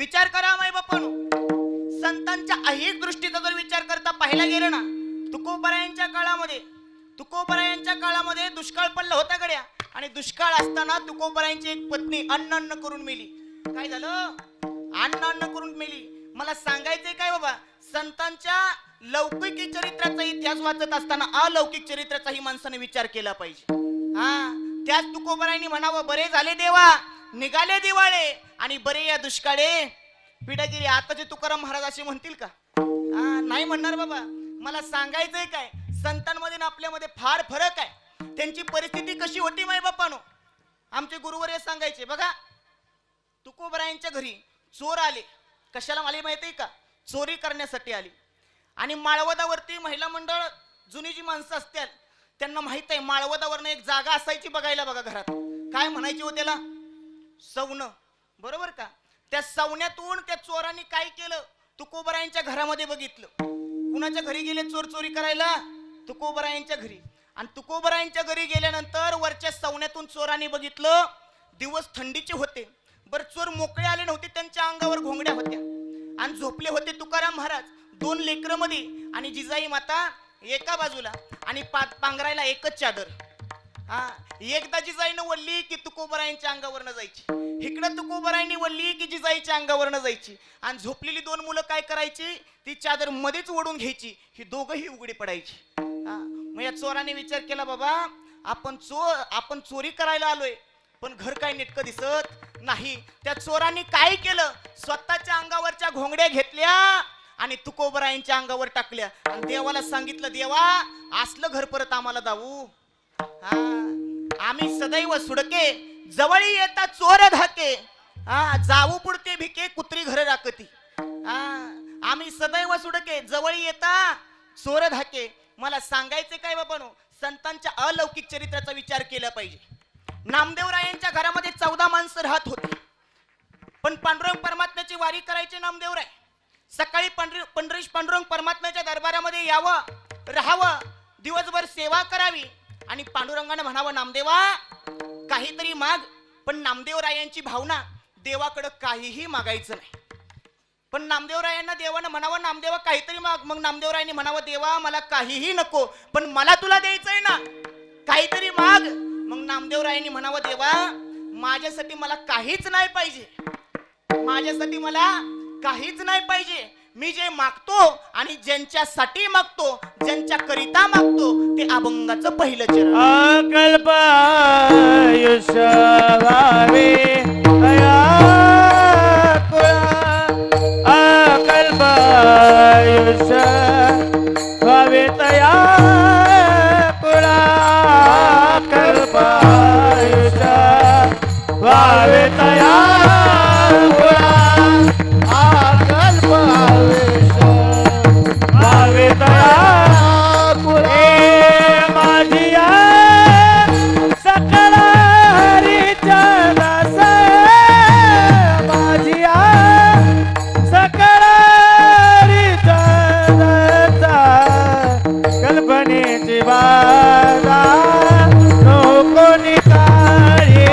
विचार करा माय बापानो, संतांच्या ऐहिक दृष्टीचा जर विचार करता पाहायला गेलं ना, तुकोबरायांच्या काळामध्ये दुष्काळ पडला होता गड्या. आणि दुष्काळ असताना तुकोबरायांची एक पत्नी अन्न करून मेली. काय झालं? अन्न करून मेली. मला सांगायचंय काय बाबा, संतांच्या लौकिक चरित्राचा इतिहास वाचत असताना अलौकिक चरित्राचाही माणसाने विचार केला पाहिजे. त्याच तुकोबरायांनी म्हणावं, बरे झाले देवा निघाले दिवाळे आणि बरे या दुष्काळे पिढागिरी. आताचे तुकाराम महाराज असे म्हणतील का? नाही म्हणणार बाबा. मला सांगायचंय काय, संतांमध्ये आणि आपल्यामध्ये फार फरक आहे. त्यांची परिस्थिती कशी होती माय बापानो, आमचे गुरुवर्य सांगायचे बघा. तुकोबरायांच्या घरी चोर आले. कशाला आले माहितीये का? चोरी करण्यासाठी आली. आणि माळवदावरती महिला मंडळ जुनी जी माणसं असतात त्यांना माहित आहे, माळवदावरनं एक जागा असायची बघायला बघा घरात. काय म्हणायची हो त्याला? सवनं. बरोबर का? त्या सवण्यातून त्या चोरांनी काय केलं, तुकोबरायांच्या घरामध्ये बघितलं. कुणाच्या घरी गेले चोर चोरी करायला? तुकोबरायांच्या घरी. आणि तुकोबरायांच्या घरी गेल्यानंतर वरच्या सवण्यातून चोरांनी बघितलं, दिवस थंडीचे होते. बर चोर मोकळे आले नव्हते, त्यांच्या अंगावर घोंगड्या होत्या आणि झोपले होते तुकाराम महाराज 2 लेकरं मध्ये आणि जिजाई माता एका बाजूला आणि पांघरायला एकच चादर. एकदा जिजाईनं वल्ली की तुकोबरायांच्या अंगावरनं जायची, इकडं तुकोबरायांनी वल्ली की जिजाईच्या अंगावरनं जायची. आणि झोपलेली 2 मुलं काय करायची, ती चादर मध्येच ओढून घ्यायची, ही दोघंही उघडी पडायची. मग या चोराने विचार केला, बाबा आपण चोरी करायला आलोय पण घर काय नेटकं दिसत नाही. त्या चोरांनी काय केलं, स्वतःच्या अंगावरच्या घोंगड्या घेतल्या आणि तुकोबरायांच्या अंगावर टाकल्या आणि देवाला सांगितलं, देवा असलं घर परत आम्हाला दावू. आम्ही सदैव सुडके जवळी येता चोर धाके, जाऊ पुढते भिके कुत्री घर राखती. आम्ही सदैव सुडके जवळी येता चोर धाके. मला सांगायचे काय बाबांनो, संतांच्या अलौकिक चरित्राचा विचार केला पाहिजे. नामदेवरायांच्या घरामध्ये 14 माणसं राहत होती. पण पांडुरंग परमात्म्याची वारी करायचे नामदेवराय. सकाळी पांडुरंग परमात्म्याच्या दरबारामध्ये यावं, राहावं, दिवसभर सेवा करावी आणि पांडुरंगाने म्हणावं, नामदेवा काहीतरी माग. पण नामदेवरायांची भावना, देवाकडे काहीही मागायचं नाही. पण नामदेवरायांना देवानं म्हणावं, नामदेवा काहीतरी माग. मग नामदेवरायांनी म्हणावं, देवा मला काहीही नको पण मला तुला द्यायचंय ना, काहीतरी माग. मग नामदेवरायांनी म्हणावं, देवा माझ्यासाठी मला काहीच नाही पाहिजे, माझ्यासाठी मला काहीच नाही पाहिजे. मी जे मागतो आणि ज्यांच्यासाठी मागतो, ज्यांच्या करिता मागतो ते अभंगाचं पहिलं चरण. अकल्प आयुष्य व्हावे तया कुळा, अकल्प आयुष्य व्हावे तया कुळा, अकल्प आयुष्य व्हावे तया कुळा, अकल्प आयुष्य व्हावे तया कुळा. माझिया सकळ हरीच्या दास, माझिया सकळ हरीच्या दास, कल्पनेची बाधा नको निकाळे,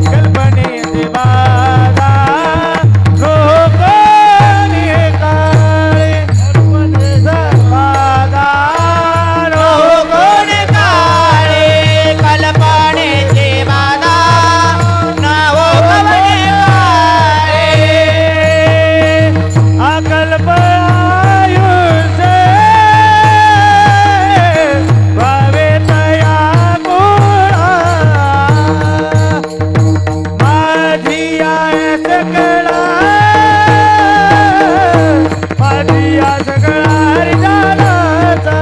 कल्पनेची बाधा नको निकाळे, कल्पनेची बाधा नको निकाळे, कल्पनेची बाधा नको निकाळे. अकल्प आयुष्य व्हावे तया कुळा, माझिया सकळा, माझिया सकळा हरिजनाचा.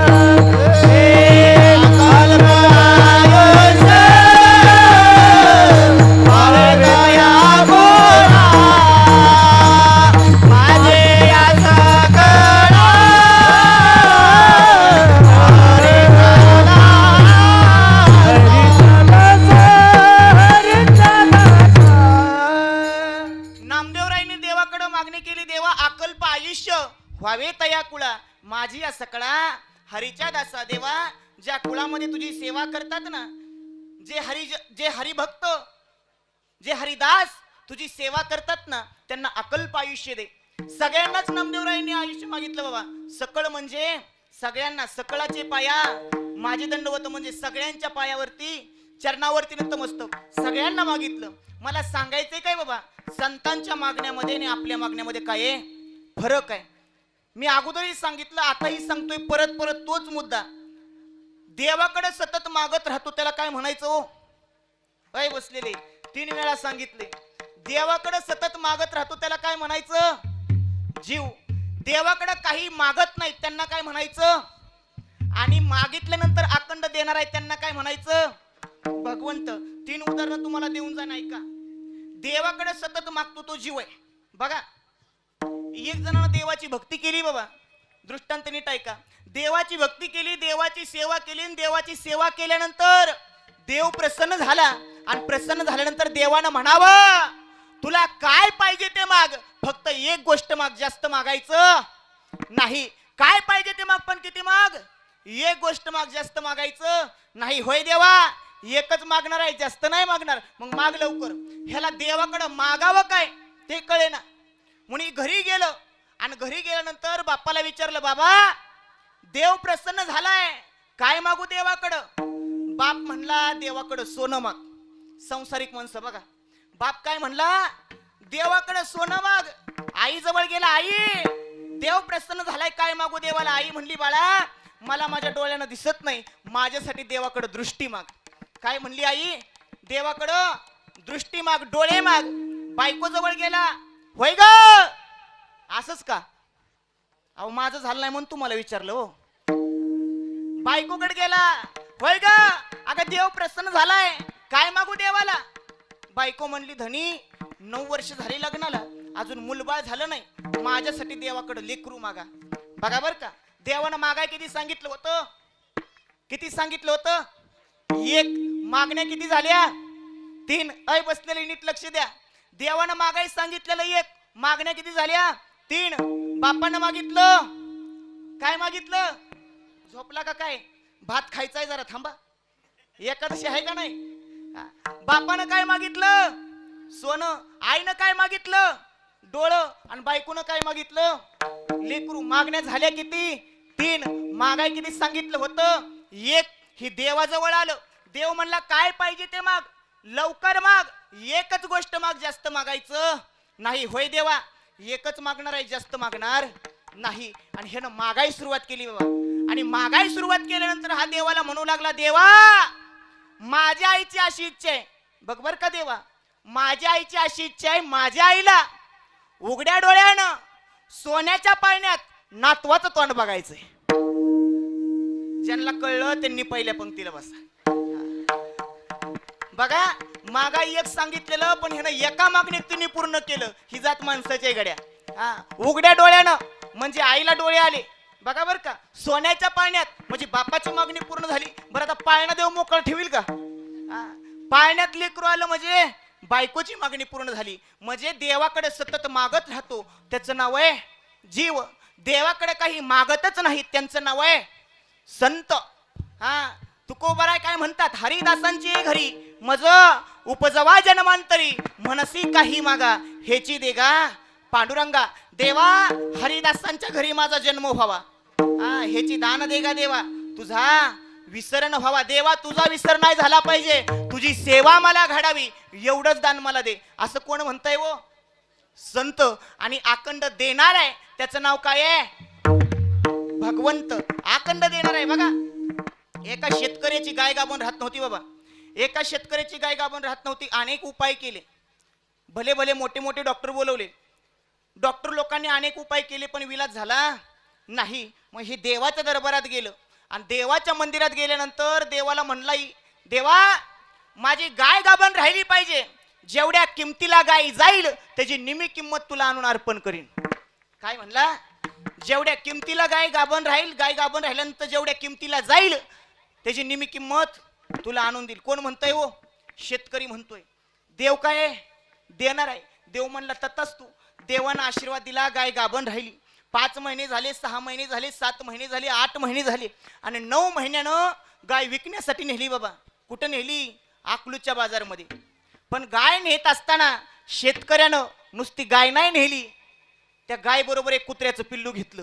अकल्प आयुष्य व्हावे तया कुळा, माझिया सकळा नामदेवरायांनी देवाकडे मागणी केली, देवा अकल्प आयुष्य व्हावे तया कुळा, माझी या सकळा हरीच्या दासा. देवा ज्या कुळामध्ये तुझी सेवा करतात ना, जे हरिभक्त, जे हरिदास तुझी सेवा करतात ना त्यांना अकल्प आयुष्य दे. सगळ्यांनाच नामदेवरायांनी आयुष्य मागितलं बाबा. सकळ म्हणजे सगळ्यांना, सकळाचे पाया माझे दंडवत म्हणजे सगळ्यांच्या पायावरती चरणावरती नतमस्तक सगळ्यांना मागितलं. मला सांगायचंय काय बाबा, संतांच्या मागण्यामध्ये आणि आपल्या मागण्यामध्ये काय आहे, फरक आहे. मी अगोदरही सांगितलं, आताही सांगतोय, परत परत तोच मुद्दा. देवाकडे सतत मागत राहतो त्याला काय म्हणायचं हो? काय बसलेले 3 वेळा सांगितले. देवाकडे सतत मागत राहतो त्याला काय म्हणायचं? जीव. देवाकडे काही मागत नाही त्यांना काय म्हणायचं? आणि मागितल्यानंतर अखंड देणार आहे त्यांना काय म्हणायचं? भगवंत. 3 उदाहरणं तुम्हाला देऊन जाण ऐका. देवाकडे सतत मागतो तो जीव आहे बघा. एक जणांना देवाची भक्ती केली बाबा, दृष्टांत नीट ऐका. देवाची भक्ती केली, देवाची सेवा केली, आणि देवाची सेवा केल्यानंतर देव प्रसन्न झाला. आणि प्रसन्न झाल्यानंतर देवानं म्हणावं तुला काय पाहिजे ते माग, फक्त एक गोष्ट माग, जास्त मागायचं नाही. काय पाहिजे ते माग, पण किती माग? एक गोष्ट माग, जास्त मागायचं नाही. होय देवा, एकच मागणार आहे, जास्त नाही मागणार. मग माग लवकर. ह्याला देवाकडे मागावं काय ते कळेना. म्हणून घरी गेलं आणि घरी गेल्यानंतर बाप्पाला विचारलं, बाबा देव प्रसन्न झालाय, काय मागू देवाकडं? बाप म्हणला देवाकडं सोनं माग. संसारिक माणसं बघा. बाप काय म्हणला? देवाकडं सोनं माग. आई जवळ गेला, आई देव प्रसन्न झालाय, काय मागू देवाला? आई म्हणली, बाळा मला माझ्या डोळ्यानं दिसत नाही, माझ्यासाठी देवाकडं दृष्टी माग. काय म्हणली आई? देवाकडं दृष्टी माग, डोळे माग. बायको जवळ गेला, होय ग असंच का? अहो माझं झालं नाही म्हणून तुम्हाला विचारलं हो. बायकोकडे गेला, होय ग अगं देव प्रसन्न झालाय, काय मागू देवाला? बायको म्हणली, धनी 9 वर्ष झाली लग्नाला, अजून मुलबाळ झालं नाही, माझ्यासाठी देवाकडे लेकरू मागा. बघा बर का, देवानं मागाय किती सांगितलं होतं? किती सांगितलं होतं? 1. मागण्या किती झाल्या? 3. ऐ बसलेले नीट लक्ष द्या. देवानं मागाय सांगितलेलं 1, मागण्या किती झाल्या? 3. बापानं मागितलं काय? मागितलं झोपला का काय? भात खायचाय, जरा थांबा, एकादशी आहे का नाही? बापानं काय मागितलं? सोनं. आईनं काय मागितलं? डोळं. आणि बायकोनं काय मागितलं? लेकरू. मागण्या झाल्या किती? 3. मागाय किती सांगितलं होतं? 1. ही देवाजवळ आलं, देव म्हणला काय पाहिजे ते माग, लवकर माग, एकच गोष्ट माग, जास्त मागायचं नाही. होय देवा, एकच मागणार आहे, जास्त मागणार नाही. आणि ह्यानं मागाय सुरुवात केली बाबा. आणि मागाय सुरुवात केल्यानंतर हा देवाला म्हणू लागला, देवा माझ्या आईची अशी इच्छा आहे. बघ बर का देवा, माझ्या आईची अशी इच्छा आहे, माझ्या आईला उघड्या डोळ्यानं सोन्याच्या पाळण्यात नातवाचं तोंड बघायचंय. ज्यांना कळलं त्यांनी पहिल्या पंक्तीला बसा. बघा, मागाई 1 सांगितलेलं, पण ह्यानं एका मागणीत तिने पूर्ण केलं. ही जात माणसाच्या गड्या. उघड्या डोळ्यानं म्हणजे आईला डोळे आले. बघा बर का, सोन्याच्या पाळण्यात म्हणजे बापाची मागणी पूर्ण झाली. बरं आता पाळणा देव मोकळा ठेवील का? पाळण्यात लेकरू आलं म्हणजे बायकोची मागणी पूर्ण झाली. म्हणजे देवाकडे सतत मागत राहतो त्याचं नाव आहे जीव. देवाकडे काही मागतच नाही त्यांचं नाव आहे संत. तुकोबाराय काय म्हणतात? हरिदासांची घरी मज उपजवा जन्मांतरी, मनसी काही मागा हेची देगा पांडुरंगा. देवा हरिदासांच्या घरी माझा जन्म व्हावा, हेची दान देगा देवा, तुझा विसर न व्हावा. देवा तुझा विसर नाही झाला पाहिजे, तुझी सेवा मला घडावी, एवढंच दान मला दे. असं कोण म्हणताय वो? संत. आणि अखंड देणार आहे त्याचं नाव काय आहे? भगवंत. अखंड देणार आहे. बघा, एका शेतकऱ्याची गाय गाभण राहत नव्हती बाबा. एका शेतकऱ्याची गाय गाभण राहत नव्हती. अनेक उपाय केले, भले भले मोठे मोठे डॉक्टर बोलवले. डॉक्टर लोकांनी अनेक उपाय केले पण विलाज झाला नाही. मग हे देवाच्या दरबारात गेलं आणि देवाच्या मंदिरात गेल्यानंतर देवाला म्हणला, देवा माझी गाय गाभण राहिली पाहिजे, जेवढ्या किमतीला गाय जाईल त्याची निम्मी किंमत तुला आणून अर्पण करीन. काय म्हणला? जेवढ्या किमतीला गाय गाभण राहील, गाय गाभण राहिल्यानंतर जेवढ्या किमतीला जाईल त्याची निम्मी किंमत तुला आणून देईल. कोण म्हणतोय वो? शेतकरी म्हणतोय. देव काय देणार आहे? देव म्हणला ततस्तु. देवानं आशीर्वाद दिला, गाय गाभण राहिली. 5 महिने झाले, 6 महिने झाले, 7 महिने झाले, 8 महिने झाले आणि 9 महिन्यानं गाय विकण्यासाठी नेली बाबा. कुठं नेली? अकलूजच्या बाजारमध्ये. पण गाय नेत असताना शेतकऱ्यानं नुसती गाय नाही नेली, त्या गाय बरोबर एक कुत्र्याचं पिल्लू घेतलं.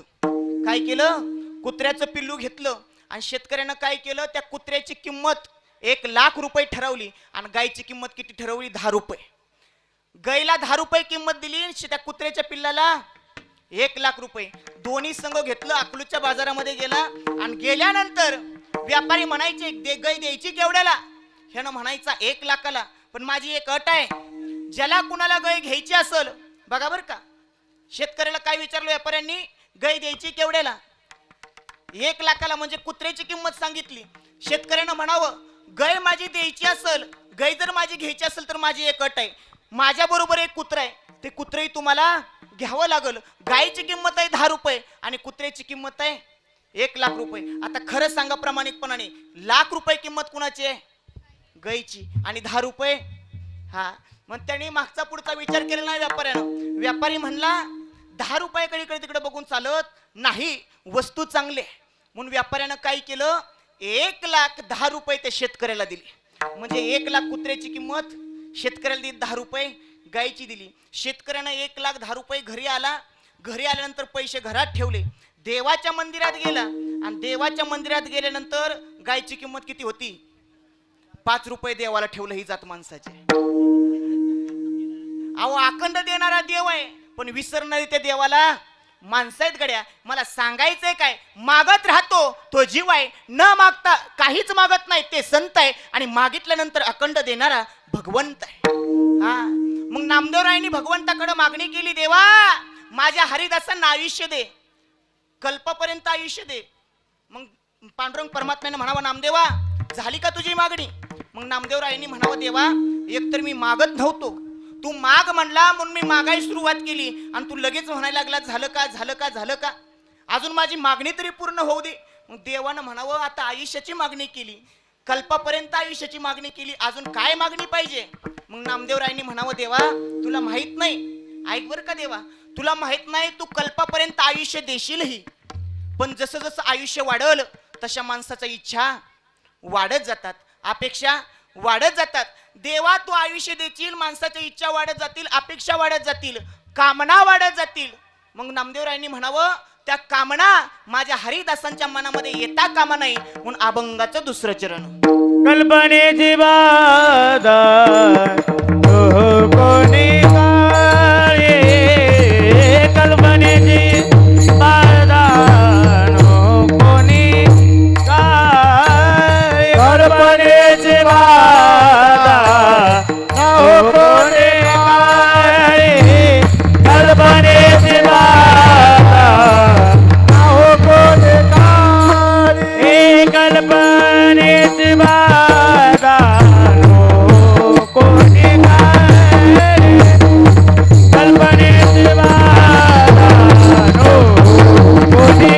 काय केलं? कुत्र्याचं पिल्लू घेतलं. आणि शेतकऱ्यानं काय केलं? त्या कुत्र्याची किंमत 1,00,000 रुपये ठरवली आणि गायची किंमत किती ठरवली? 10 रुपये. गायला 10 रुपये किंमत दिली आणि त्या कुत्र्याच्या पिल्लाला 1,00,000 रुपये. दोन्ही संघ घेतलं, अकलूजच्या बाजारामध्ये गेला आणि गेल्यानंतर व्यापारी म्हणायचे गाय द्यायची केवढ्याला? ह्यानं म्हणायचा 1,00,000ला. पण माझी एक अट आहे, ज्याला कुणाला गाय घ्यायची असेल, बघा बरं का, शेतकऱ्याला काय विचारलं व्यापाऱ्यांनी? गाय द्यायची केवढ्याला? 1,00,000ला. म्हणजे कुत्र्याची किंमत सांगितली. शेतकऱ्यानं म्हणावं गाय माझी द्यायची असेल, गाय जर माझी घ्यायची असेल तर माझी एक अट आहे, माझ्या बरोबर एक कुत्रा आहे, ते कुत्रही तुम्हाला घ्यावं लागल. गायची किंमत आहे 10 रुपये आणि कुत्र्याची किंमत आहे 1,00,000 रुपये. आता खरं सांगा प्रामाणिकपणाने, 1,00,000 रुपये किंमत कुणाची आहे? गायची. आणि 10 रुपये? हा. मग त्यांनी मागचा पुढचा विचार केला नाही व्यापाऱ्यानं. व्यापारी म्हणला 10 रुपयाकडे इकडे तिकडे बघून चालत नाही, वस्तू चांगली. म्हणून व्यापाऱ्यानं काय केलं? 1,10,000 रुपये त्या शेतकऱ्याला दिले. म्हणजे 1,00,000 कुत्र्याची किंमत, शेतकऱ्याला दिली 10 रुपये गायची दिली. शेतकऱ्यानं 1,10,000 रुपये घरी आला. घरी आल्यानंतर पैसे घरात ठेवले, देवाच्या मंदिरात गेला आणि देवाच्या मंदिरात गेल्यानंतर गायची किंमत किती होती? 5 रुपये देवाला ठेवलं. ही जात माणसाची. अहो, अखंड देणारा देव आहे, पण विसरणारी त्या देवाला माणसं आहेत गड्या. मला सांगायचंय काय? मागत राहतो तो जीव आहे, न मागता काहीच मागत नाही ते संत आहे, आणि मागितल्यानंतर अखंड देणारा भगवंत आहे. हा. मग नामदेवरायांनी भगवंताकडे मागणी केली, देवा माझ्या हरिदासांना आयुष्य दे, कल्पापर्यंत आयुष्य दे. मग पांडुरंग परमात्म्याने म्हणावं, नामदेवा झाली का तुझी मागणी? मग नामदेवरायांनी म्हणावं, देवा एकतर मी मागत नव्हतो, तू माग म्हणला म्हणून मी मागायला सुरुवात केली आणि तू लगेच म्हणायला लागला झालं का झालं का झालं का, अजून माझी मागणी तरी पूर्ण होऊ दे. मग देवानं म्हणावं, आता आयुष्याची मागणी केली, कल्पापर्यंत आयुष्याची मागणी केली, अजून काय मागणी पाहिजे? मग नामदेवरायांनी म्हणावं, देवा तुला माहित नाही, ऐक बरं का देवा, तुला माहित नाही तू कल्पापर्यंत आयुष्य देशीलही, पण जसं जसं आयुष्य वाढल तशा माणसाच्या इच्छा वाढत जातात, अपेक्षा वाढत जातात. देवा तू आयुष्य देशील, माणसाच्या इच्छा वाढत जातील, अपेक्षा वाढत जातील, कामना वाढत जातील. मग नामदेवरायांनी म्हणावं, त्या कामना माझ्या हरिदासांच्या मनामध्ये येता कामा नाही, म्हणून अभंगाचं दुसरं चरण. कल्पनेची बाधा तो कोणी काळे, कल्पनेची बाधा नो कोणी काय, कल्पनेची बाधा नो कोणी काळे, कल्पनेची बाधा नो कोणी काळे, कल्पनेची बाधा नो कोणी काळे, कल्पनेची बाधा नो कोणी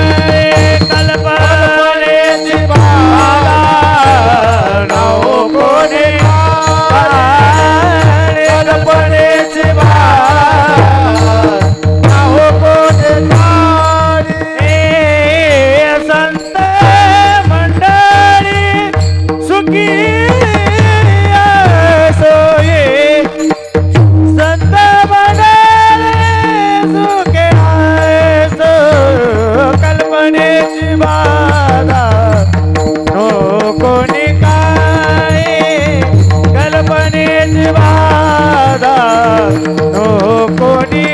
काळे, कल्पनेची बाधा नो कोणी काळे, कल्पनेची बाधा नो कोणी काळे. संत मंडळी सुखी सोये, संत मंडळी सुखी सो, कल्पनेची बाधा नो कोणी काय, कल्पनेची बाधा नो कोणी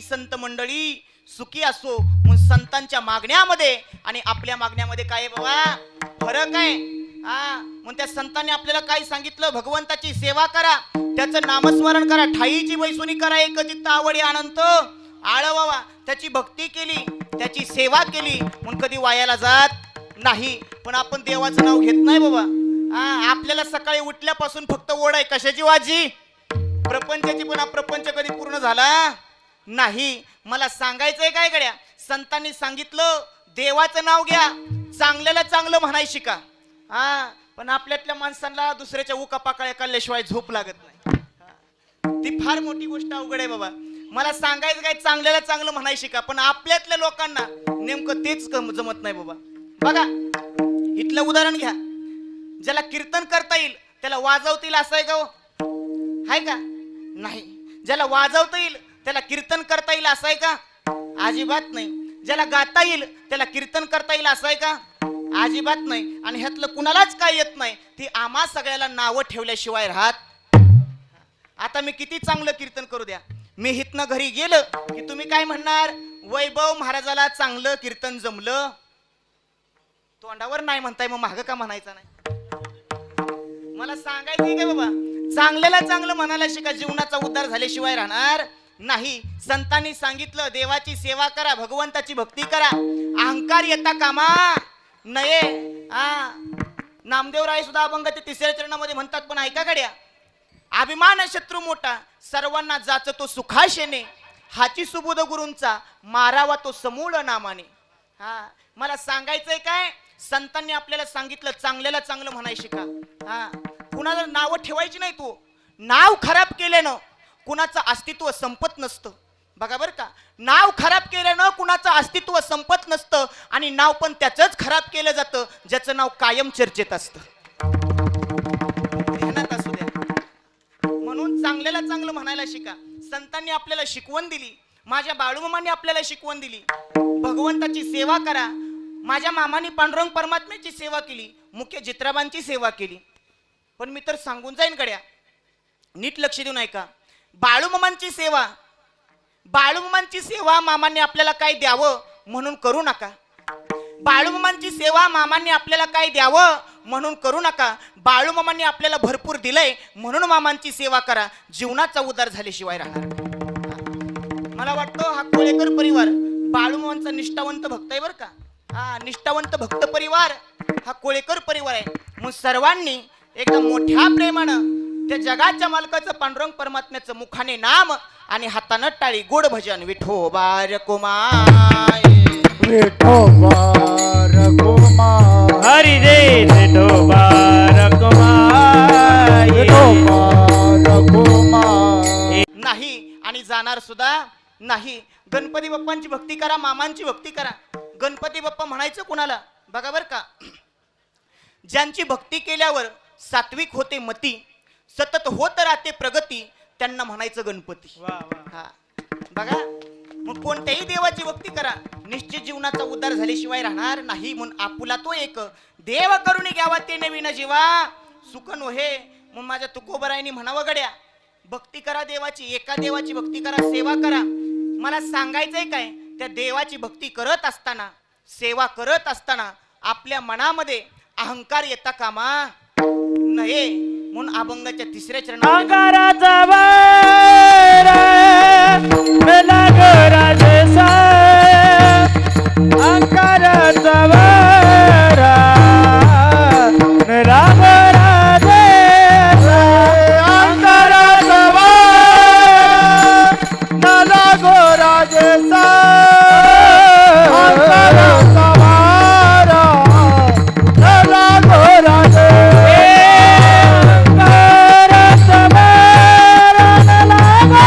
संत मंडळी सुखी असो. म्हणून संतांच्या मागण्यामध्ये आणि आपल्या मागण्यामध्ये काय बाबा फरक आहे. म्हणून त्या संतांनी आपल्याला काय सांगितलं? भगवंताची सेवा करा, त्याचं नामस्मरण करा, ठाईची बैसुनी करा, एक चित्त आवडी अनंत आळवावा. त्याची भक्ती केली, त्याची सेवा केली, म्हणून कधी वायाला जात नाही, पण आपण देवाचं नाव घेत नाही बाबा. आपल्याला सकाळी उठल्यापासून फक्त ओढ आहे कशाची वाजी? प्रपंचाची. पण हा प्रपंच कधी पूर्ण झाला नाही. मला सांगायचंय काय गड्या, संतांनी सांगितलं देवाचं नाव घ्या, चांगल्याला चांगलं म्हणाय शिका. पण आपल्यातल्या माणसांना दुसऱ्याच्या उकापाकळ्या काढल्याशिवाय झोप लागत नाही. ती फार मोठी गोष्ट अवघड आहे बाबा. मला सांगायचं काय, चांगल्याला चांगलं म्हणाय शिका, पण आपल्यातल्या लोकांना नेमकं तेच जमत नाही बाबा. बघा इथलं उदाहरण घ्या, ज्याला कीर्तन करता येईल त्याला वाजवता येईल असं आहे का? आहे का? नाही. ज्याला वाजवता येईल त्याला कीर्तन करता येईल असं आहे का? अजिबात नाही. ज्याला गाता येईल त्याला कीर्तन करता येईल असं आहे का? अजिबात नाही. आणि ह्यातलं कुणालाच काय येत नाही, ती आम्हा सगळ्याला नावं ठेवल्याशिवाय राहत. आता मी किती चांगलं कीर्तन करू द्या, मी हितनं घरी गेलं की तुम्ही काय म्हणणार, वैभव महाराजाला चांगलं कीर्तन जमलं. तोंडावर नाही म्हणताय, मग मागं का म्हणायचं नाही? मला सांगायचं काय बाबा, चांगल्याला चांगलं म्हणायला शिका, जीवनाचा उद्धार झाल्याशिवाय राहणार नाही. संतांनी सांगितलं देवाची सेवा करा, भगवंताची भक्ती करा, अहंकार येता कामा नये. नामदेवराय सुद्धा अभंगाच्या 3ऱ्या चरणामध्ये म्हणतात, पण ऐका गड्या, अभिमान शत्रू मोठा सर्वांना जाचतो सुखाशेने, हाची सुबोध गुरूंचा मारावा तो समूळ नामाने. मला सांगायचंय काय, संतांनी आपल्याला सांगितलं चांगल्याला चांगलं म्हणाय शिका. कुणाला नाव ठेवायची नाही. तू नाव खराब केल्यानं कुणाचं अस्तित्व संपत नसतं. बघा बरं का, नाव खराब केल्यानं कुणाचं अस्तित्व संपत नसतं, आणि नाव पण त्याचंच खराब केलं जातं ज्याचं नाव कायम चर्चेत असतं. ध्यानात असू द्या. म्हणून चांगल्याला चांगलं म्हणायला शिका. संतांनी आपल्याला शिकवण दिली, माझ्या बाळूमामांनी आपल्याला शिकवण दिली, भगवंताची सेवा करा. माझ्या मामानी पांडुरंग परमात्म्याची सेवा केली, मुख्य जित्राबांची सेवा केली. पण मी तर सांगून जाईन गड्या, नीट लक्ष देऊन ऐका. बाळूमामांची सेवा मामांनी आपल्याला काय द्यावं म्हणून करू नका. बाळूमामांची सेवा मामांनी आपल्याला काय द्यावं म्हणून करू नका. बाळूमामांनी आपल्याला भरपूर दिलंय म्हणून मामांची सेवा करा, जीवनाचा उद्धार झाल्याशिवाय राहणार. मला वाटतं हा कोळेकर परिवार बाळूमामांचा निष्ठावंत भक्त आहे बरं का. निष्ठावंत भक्त परिवार हा कोळेकर परिवार आहे. मग सर्वांनी एकदम मोठ्या प्रेमानं त्या जगाच्या मालकाचं पांडुरंग परमात्म्याचं मुखाने नाम आणि हातानं टाळी गोड भजन, विठोबा रकुमाय विठोबा रकुमाय, हरी जय विठोबा रकुमाय, विठोबा रकुमाय. नाही आणि जाणार सुद्धा नाही. गणपती बाप्पांची भक्ती करा, मामांची भक्ती करा. गणपती बाप्पा म्हणायचं कुणाला? बघा बरं का, ज्यांची भक्ती केल्यावर सात्विक होते मती, सतत होत राहते प्रगती, त्यांना म्हणायचं गणपती. बघा, मग कोणत्याही देवाची भक्ती करा, निश्चित जीवनाचा उद्धार झाल्याशिवाय राहणार नाही. म्हणून आपुला तो एक देव करून घ्यावा ते नवीन जीवा, सुख नोहे. मग माझ्या तुकोबरायांनी म्हणावं गड्या, भक्ती करा देवाची, एका देवाची भक्ती करा, सेवा करा. मला सांगायचंय काय, त्या देवाची भक्ती करत असताना, सेवा करत असताना आपल्या मनामध्ये अहंकार येता कामा नये. म्हणून अभंगाच्या 3ऱ्या चरणात अंगाराचा वारा राजेसा, अंगाराचा वारा राम राजेसा, अंगाराचा वारा लागो राजेसा, अंगाराचा वारा लागो राजेसा. अंगाराचा वारा लागो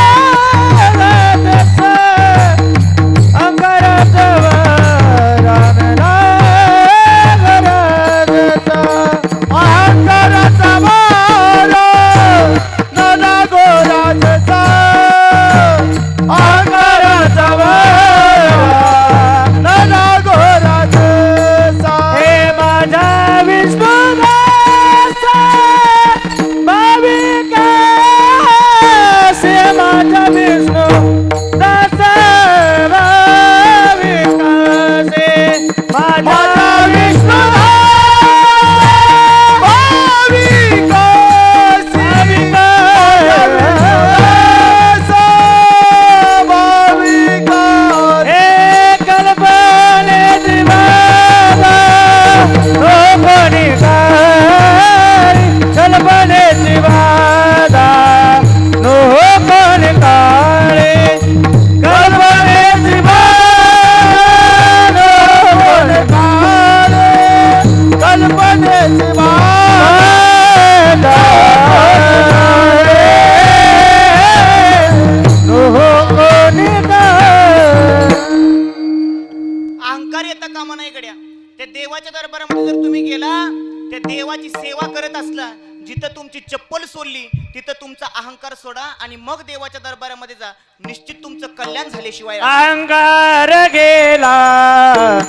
जिथं तुमची चप्पल सोडली तिथं तुमचा अहंकार सोडा आणि मग देवाच्या दरबारामध्ये जा. निश्चित तुमचं कल्याण झाल्याशिवाय अंगार गेला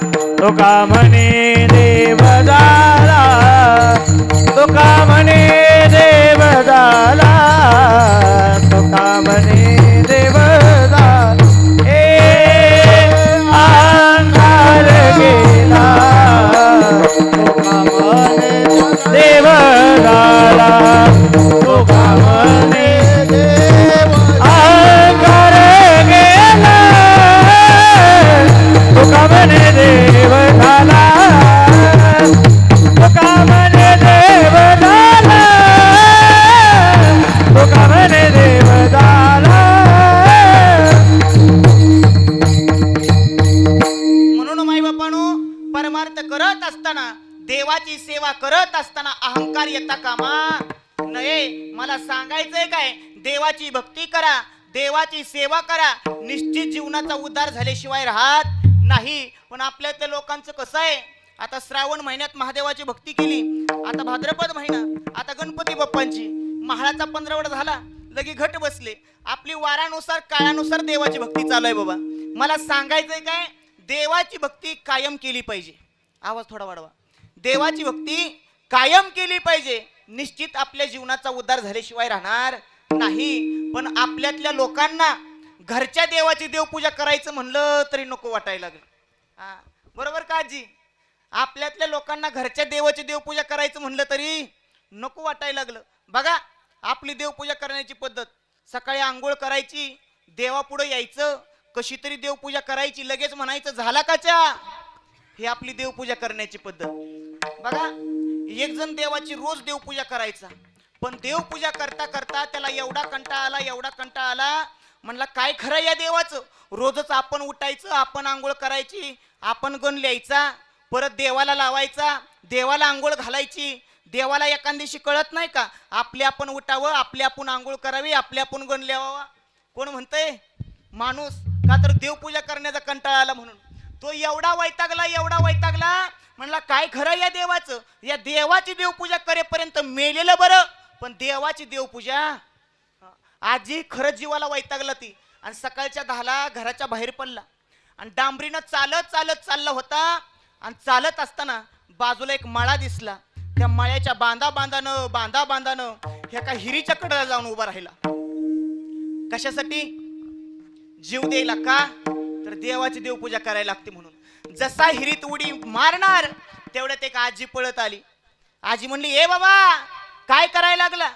तुका म्हणे देव झाला, तुका म्हणे देव झाला, तुका म्हणे देव झाला. अंगार गेला तुका म्हणे देव झाला, तुका म्हणे देव अंगार गेला तुका म्हणे देव झाला, तुका म्हणे देव झाला, तुका म्हणे देव झाला. म्हणून माई बापानो, परमार्थ करत असताना, देवाची सेवा करत असताना अहंकार येता कामा नये. मला सांगायचंय काय, देवाची भक्ती करा, देवाची सेवा करा, निश्चित जीवनाचा उद्धार झाल्याशिवाय राहत नाही. पण आपल्यातल्या लोकांचं कसं आहे, आता श्रावण महिन्यात महादेवाची भक्ती केली, आता भाद्रपद महिना, आता गणपती बाप्पांची महाळाचा 15 झाला, लगे घट बसले. आपली वारानुसार काळानुसार देवाची भक्ती चालू आहे बाबा. मला सांगायचंय काय, देवाची भक्ती कायम केली पाहिजे. आवाज थोडा वाढवा. देवाची भक्ती कायम केली पाहिजे. निश्चित आपल्या जीवनाचा उद्धार झाल्याशिवाय राहणार नाही. पण आपल्यातल्या लोकांना घरच्या देवाची देवपूजा करायचं म्हणलं तरी नको वाटायला लागलं. हा बरोबर का आजी? आपल्यातल्या लोकांना घरच्या देवाची देवपूजा करायचं म्हणलं तरी नको वाटायला लागलं. बघा आपली देवपूजा करण्याची पद्धत, सकाळी आंघोळ करायची, देवापुढे यायचं, कशी तरी देवपूजा करायची, लगेच म्हणायचं झाला का चहा. ही आपली देवपूजा करण्याची पद्धत. बघा एक जण देवाची रोज देवपूजा करायचा, पण देवपूजा करता करता त्याला एवढा कंटाळा आला, एवढा कंटाळा आला, म्हणला काय खरं या देवाचं, रोजच आपण उठायचं, आपण आंघोळ करायची, आपण गण लिहायचा, परत देवाला लावायचा, देवाला आंघोळ घालायची. देवाला एखाद्याशी कळत नाही का आपले आपण उठावं, आपले आपण आंघोळ करावी, आपले आपण गण लिहावा. कोण म्हणतंय? माणूस. का तर देवपूजा करण्याचा कंटाळा आला म्हणून. तो एवढा वैतागला, एवढा वैतागला, म्हणला काय खरं या देवाचं, या देवाची देवपूजा करेपर्यंत मेलेलं बरं, पण देवाची देवपूजा. आजी खरंच जीवाला वैतागला ती, आणि सकाळच्या 10ला घराच्या बाहेर पडला आणि डांबरीनं चालत चालत चालला होता. आणि चालत असताना बाजूला एक मळा दिसला. त्या मळ्याच्या बांधा बांधानं ह्या का हिरीच्या कडेला जाऊन उभा राहिला. कशासाठी? जीव द्यायला. का तर देवाची देवपूजा करायला लागते म्हणून. जसा हिरीत उडी मारणार तेवढ्यात एक आजी पळत आली. आजी म्हणली ए बाबा काय करायला लागला?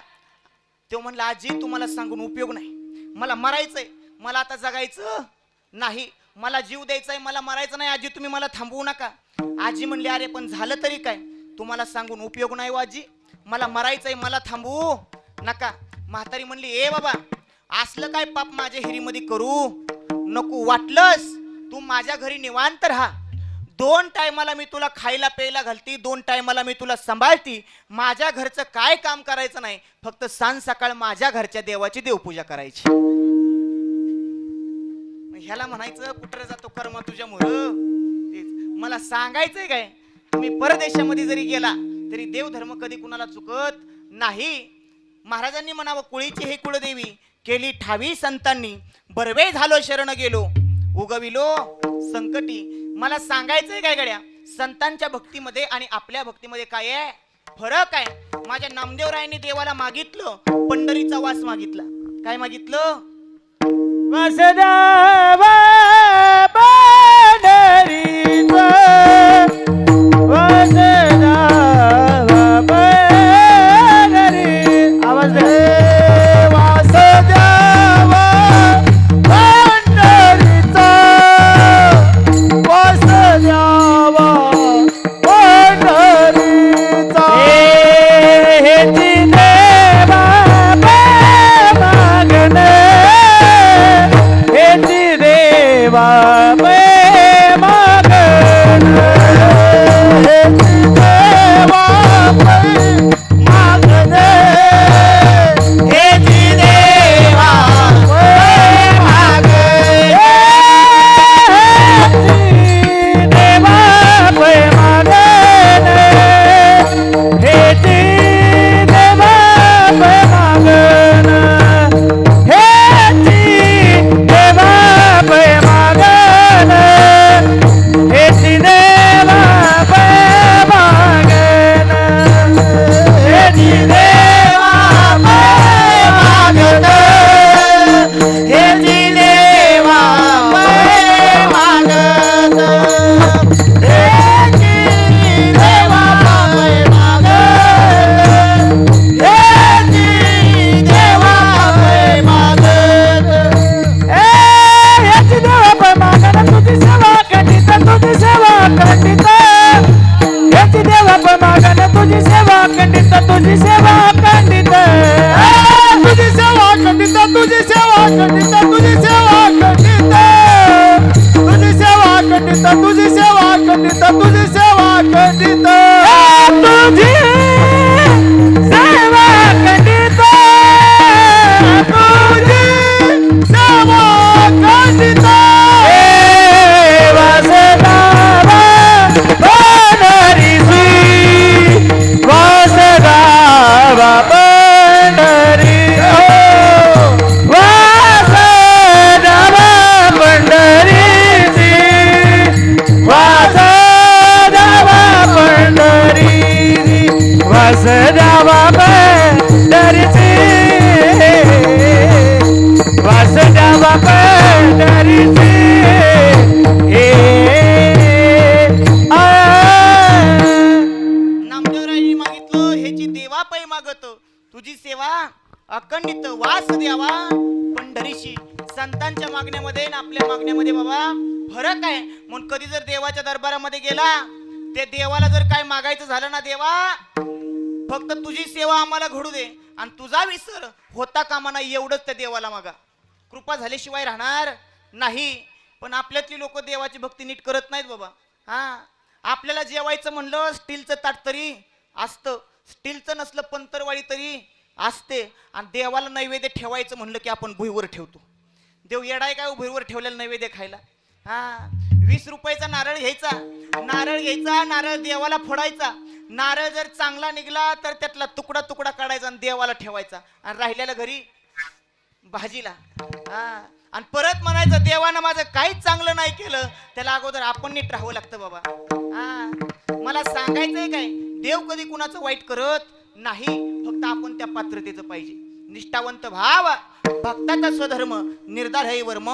तो म्हणला आजी तुम्हाला सांगून उपयोग नाही, मला मरायचंय, मला आता जगायचं नाही, मला जीव द्यायचाय, मला मरायचं नाही. आजी तुम्ही मला थांबवू नका. आजी म्हणली अरे पण झालं तरी काय, तुम्हाला सांगून उपयोग नाही आजी, मला मरायचंय, मला थांबवू नका. म्हातारी म्हणली ए बाबा असलं काय पाप माझ्या हिरीमध्ये करू नको, वाटलंस तू माझ्या घरी निवांत राहा, 2 टायमाला मी तुला खायला प्यायला घालती, 2 टायमाला मी तुला सांभाळती, माझ्या घरचं काय काम करायचं नाही, फक्त सांज सकाळ माझ्या घरच्या देवाची देवपूजा करायची. ह्याला म्हणायचं कुठं जातो कर्म तुझ्यामुळं. मला सांगायचंय काय, तुम्ही परदेशामध्ये जरी गेला तरी देवधर्म कधी कुणाला चुकत नाही. महाराजांनी म्हणावं कुळीची हे कुळदेवी केली ठावी संतांनी, बरवे झालो शरण गेलो उगविलो संकटी. मला सांगायचंय काय गड्या, संतांच्या भक्तीमध्ये आणि आपल्या भक्तीमध्ये काय आहे फरक आहे. माझ्या नामदेवरायांनी देवाला मागितलं, पंढरीचा वास मागितला. काय मागितलं? वासुदेवा पंढरीचा, वासुदेवा पंढरी. आवाज दे. वासुदेवा पंढरीचा, वासुदेवा पंढरीचा. हे देवा मागणे, हे देवा मागणे. पंढरीची हे नामदेवरायांनी मागितलं ह्याची देवा पै मागत तुझी सेवा अखंडित वास द्यावा पंढरीशी. संतांच्या मागण्यामध्ये आणि आपल्या मागण्यामध्ये बाबा फरक आहे. म्हणून कधी जर देवाच्या दरबारामध्ये गेला ते देवाला जर काय मागायचं झालं ना, देवा फक्त तुझी सेवा आम्हाला घडू दे आणि तुझा विसर होता कामा नाही एवढंच त्या देवाला मागा. कृपा झाल्याशिवाय राहणार नाही. पण आपल्यातली लोक देवाची भक्ती नीट करत नाहीत बाबा. हा, आपल्याला जेवायचं म्हणलं स्टीलचं ताट तरी असतं, स्टीलचं नसलं पंतरवाळी तरी असते, आणि देवाला नैवेद्य ठेवायचं म्हणलं की आपण भुईवर ठेवतो. देव येडाय काय भुईवर ठेवलेला नैवेद्य खायला. हा, 20 रुपयाचा नारळ घ्यायचा, नारळ देवाला फोडायचा. नारळ जर चांगला निघला तर त्यातला तुकडा तुकडा काढायचा आणि देवाला ठेवायचा, आणि राहिलेला घरी भाजीला. हा, आणि परत म्हणायचं देवानं माझं काहीच चांगलं नाही केलं, त्याला अगोदर आपण नीट राहावं लागतं बाबा. हा, मला सांगायचंय काय, देव कधी कुणाचं वाईट करत नाही, फक्त आपण त्या पात्रतेचं पाहिजे. निष्ठावंत भाव भक्ताचा स्वधर्म निर्धार हे वर्म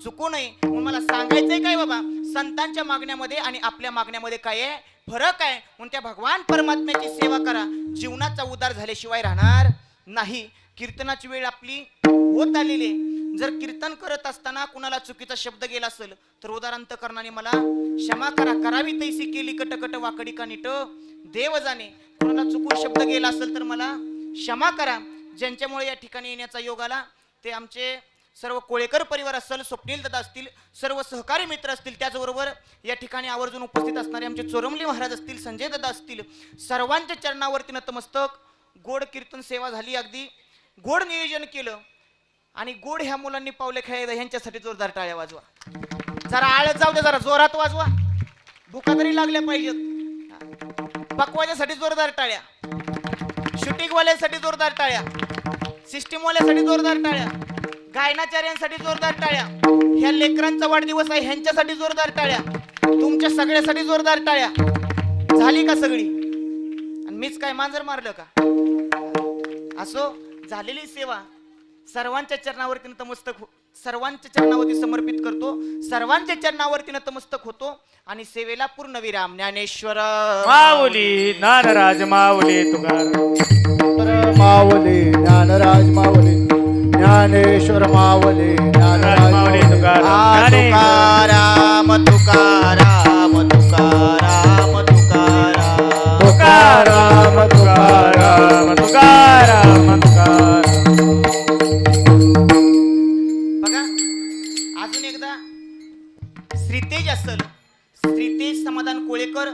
चुकू नये. मग मला सांगायचंय काय बाबा, संतांच्या मागण्यामध्ये आणि आपल्या मागण्यामध्ये काय आहे, फरक आहे. म्हणून त्या भगवान परमात्म्याची सेवा करा, जीवनाचा उद्धार झाल्याशिवाय राहणार नाही. कीर्तनाची वेळ आपली होत आलेली आहे. जर कीर्तन करत असताना कुणाला चुकीचा शब्द गेला असेल तर उदारांत करणाने मला क्षमा करा. करावी तैसी केली कटकट वाकडी का नीट देव जाणे. कुणाला चुकून शब्द गेला असेल तर मला क्षमा करा. ज्यांच्यामुळे या ठिकाणी येण्याचा योग आला ते आमचे सर्व कोळेकर परिवार असेल, स्वप्नील दादा असतील, सर्व सहकारी मित्र असतील, त्याचबरोबर या ठिकाणी आवर्जून उपस्थित असणारे आमचे चोरमली महाराज असतील, संजय दादा असतील, सर्वांच्या चरणावरती नतमस्तक. गोड कीर्तन सेवा झाली, अगदी गोड नियोजन केलं, आणि गोड ह्या मुलांनी पावले खेळायला ह्यांच्यासाठी जोरदार टाळ्या वाजवा. जरा आळत जाऊ दे, जरा जोरात वाजवा, भुका तरी लागल्या पाहिजेत. पकवाच्यासाठी जोरदार टाळ्या, शूटिंगवाल्यांसाठी जोरदार टाळ्या, सिस्टीमवाल्यांसाठी जोरदार टाळ्या, गायनाचार्यांसाठी जोरदार टाळ्या, ह्या लेकरांचा वाढदिवस आहे ह्यांच्यासाठी जोरदार टाळ्या, तुमच्या सगळ्यासाठी जोरदार टाळ्या. झाली का सगळी? आणि मीच काय मांजर मारलं का? असो, झालेली सेवा सर्वांच्या चरणावरती नतमस्तक सर्वांच्या चरणावरती समर्पित करतो, सर्वांच्या चरणावरती नतमस्तक होतो, आणि सेवेला पूर्ण विराम. ज्ञानेश्वर माऊली ज्ञानराज माऊली तुकाराम माऊली ज्ञानराज माऊली ज्ञानेश्वर माऊली ज्ञानराज माऊली माऊली तुकाराम तुकाराम तुकाराम तुकाराम तुकाराम तुकाराम तुकाराम तुकाराम तुकाराम. बघा, अजून एकदा श्रीतेज असल, श्रीतेज समाधान कोळेकर,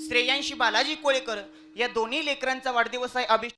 श्रेयांशी बालाजी कोळेकर या दोन्ही लेकरांचा वाढदिवस आहे. अभिष्ट